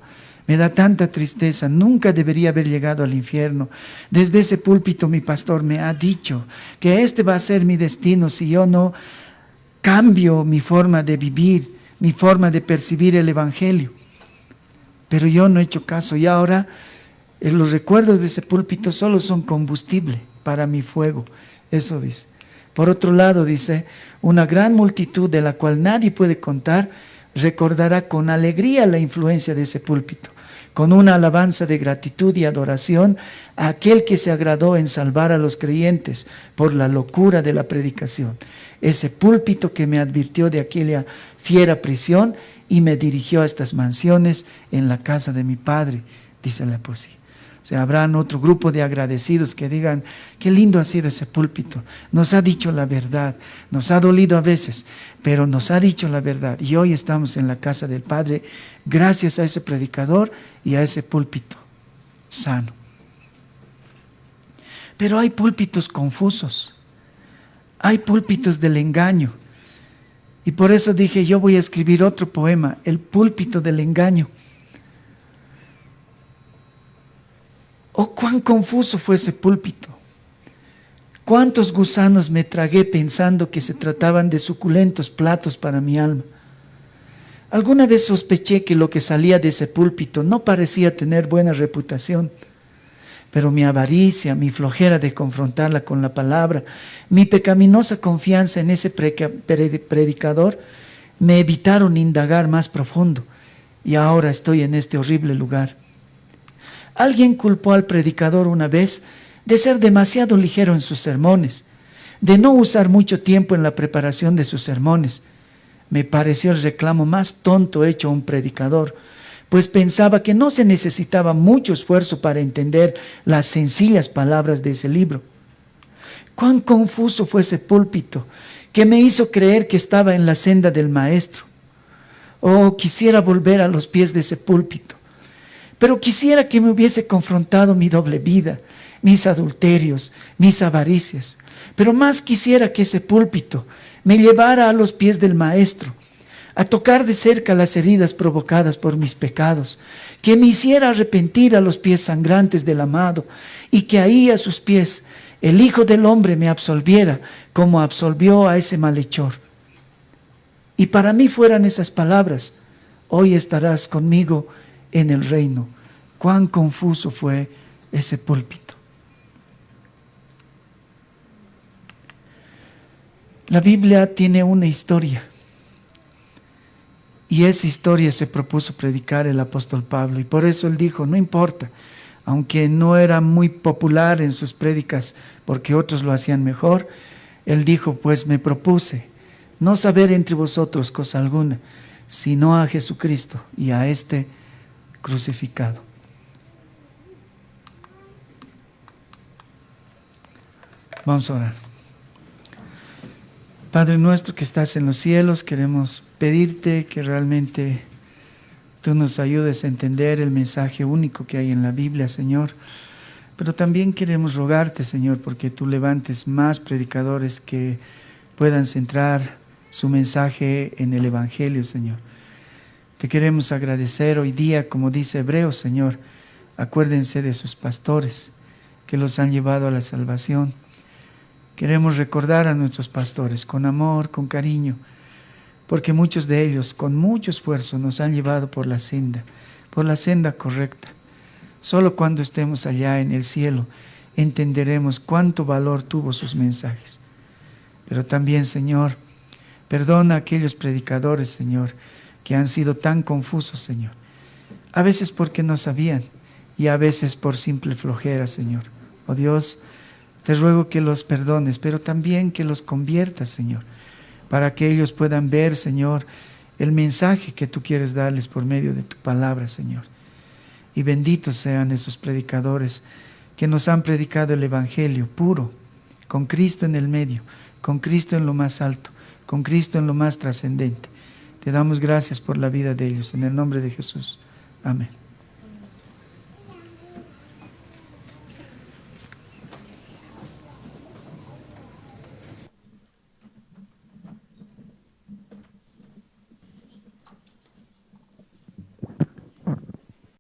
me da tanta tristeza, nunca debería haber llegado al infierno. Desde ese púlpito mi pastor me ha dicho que este va a ser mi destino si yo no cambio mi forma de vivir, mi forma de percibir el Evangelio. Pero yo no he hecho caso y ahora los recuerdos de ese púlpito solo son combustible para mi fuego. Eso dice. Por otro lado, dice, una gran multitud de la cual nadie puede contar, recordará con alegría la influencia de ese púlpito, con una alabanza de gratitud y adoración a aquel que se agradó en salvar a los creyentes por la locura de la predicación. Ese púlpito que me advirtió de aquella fiera prisión y me dirigió a estas mansiones en la casa de mi Padre, dice la poesía. O sea, habrán otro grupo de agradecidos que digan, qué lindo ha sido ese púlpito, nos ha dicho la verdad, nos ha dolido a veces, pero nos ha dicho la verdad y hoy estamos en la casa del Padre gracias a ese predicador y a ese púlpito sano. Pero hay púlpitos confusos, hay púlpitos del engaño y por eso dije, yo voy a escribir otro poema, el púlpito del engaño. Oh, cuán confuso fue ese púlpito. Cuántos gusanos me tragué pensando que se trataban de suculentos platos para mi alma. Alguna vez sospeché que lo que salía de ese púlpito no parecía tener buena reputación, pero mi avaricia, mi flojera de confrontarla con la palabra, mi pecaminosa confianza en ese predicador me evitaron indagar más profundo y ahora estoy en este horrible lugar. Alguien culpó al predicador una vez de ser demasiado ligero en sus sermones, de no usar mucho tiempo en la preparación de sus sermones. Me pareció el reclamo más tonto hecho a un predicador, pues pensaba que no se necesitaba mucho esfuerzo para entender las sencillas palabras de ese libro. Cuán confuso fue ese púlpito que me hizo creer que estaba en la senda del Maestro. Oh, quisiera volver a los pies de ese púlpito. Pero quisiera que me hubiese confrontado mi doble vida, mis adulterios, mis avaricias. Pero más quisiera que ese púlpito me llevara a los pies del Maestro, a tocar de cerca las heridas provocadas por mis pecados, que me hiciera arrepentir a los pies sangrantes del amado, y que ahí a sus pies el Hijo del Hombre me absolviera como absolvió a ese malhechor. Y para mí fueran esas palabras, hoy estarás conmigo en el reino. Cuán confuso fue ese púlpito. La Biblia tiene una historia. Y esa historia se propuso predicar el apóstol Pablo. Y por eso él dijo, no importa, aunque no era muy popular en sus prédicas porque otros lo hacían mejor, él dijo, pues me propuse no saber entre vosotros cosa alguna, sino a Jesucristo y a este crucificado. Vamos a orar. Padre nuestro que estás en los cielos, queremos pedirte que realmente tú nos ayudes a entender el mensaje único que hay en la Biblia, Señor. Pero también queremos rogarte, Señor, porque tú levantes más predicadores que puedan centrar su mensaje en el Evangelio, Señor. Te queremos agradecer hoy día, como dice Hebreos, Señor. Acuérdense de sus pastores que los han llevado a la salvación. Queremos recordar a nuestros pastores con amor, con cariño, porque muchos de ellos con mucho esfuerzo nos han llevado por la senda correcta. Solo cuando estemos allá en el cielo entenderemos cuánto valor tuvo sus mensajes. Pero también, Señor, perdona a aquellos predicadores, Señor, que han sido tan confusos, Señor. A veces porque no sabían y a veces por simple flojera, Señor. Oh Dios, te ruego que los perdones, pero también que los conviertas, Señor, para que ellos puedan ver, Señor, el mensaje que tú quieres darles por medio de tu palabra, Señor. Y benditos sean esos predicadores que nos han predicado el Evangelio puro, con Cristo en el medio, con Cristo en lo más alto, con Cristo en lo más trascendente. Te damos gracias por la vida de ellos, en el nombre de Jesús. Amén.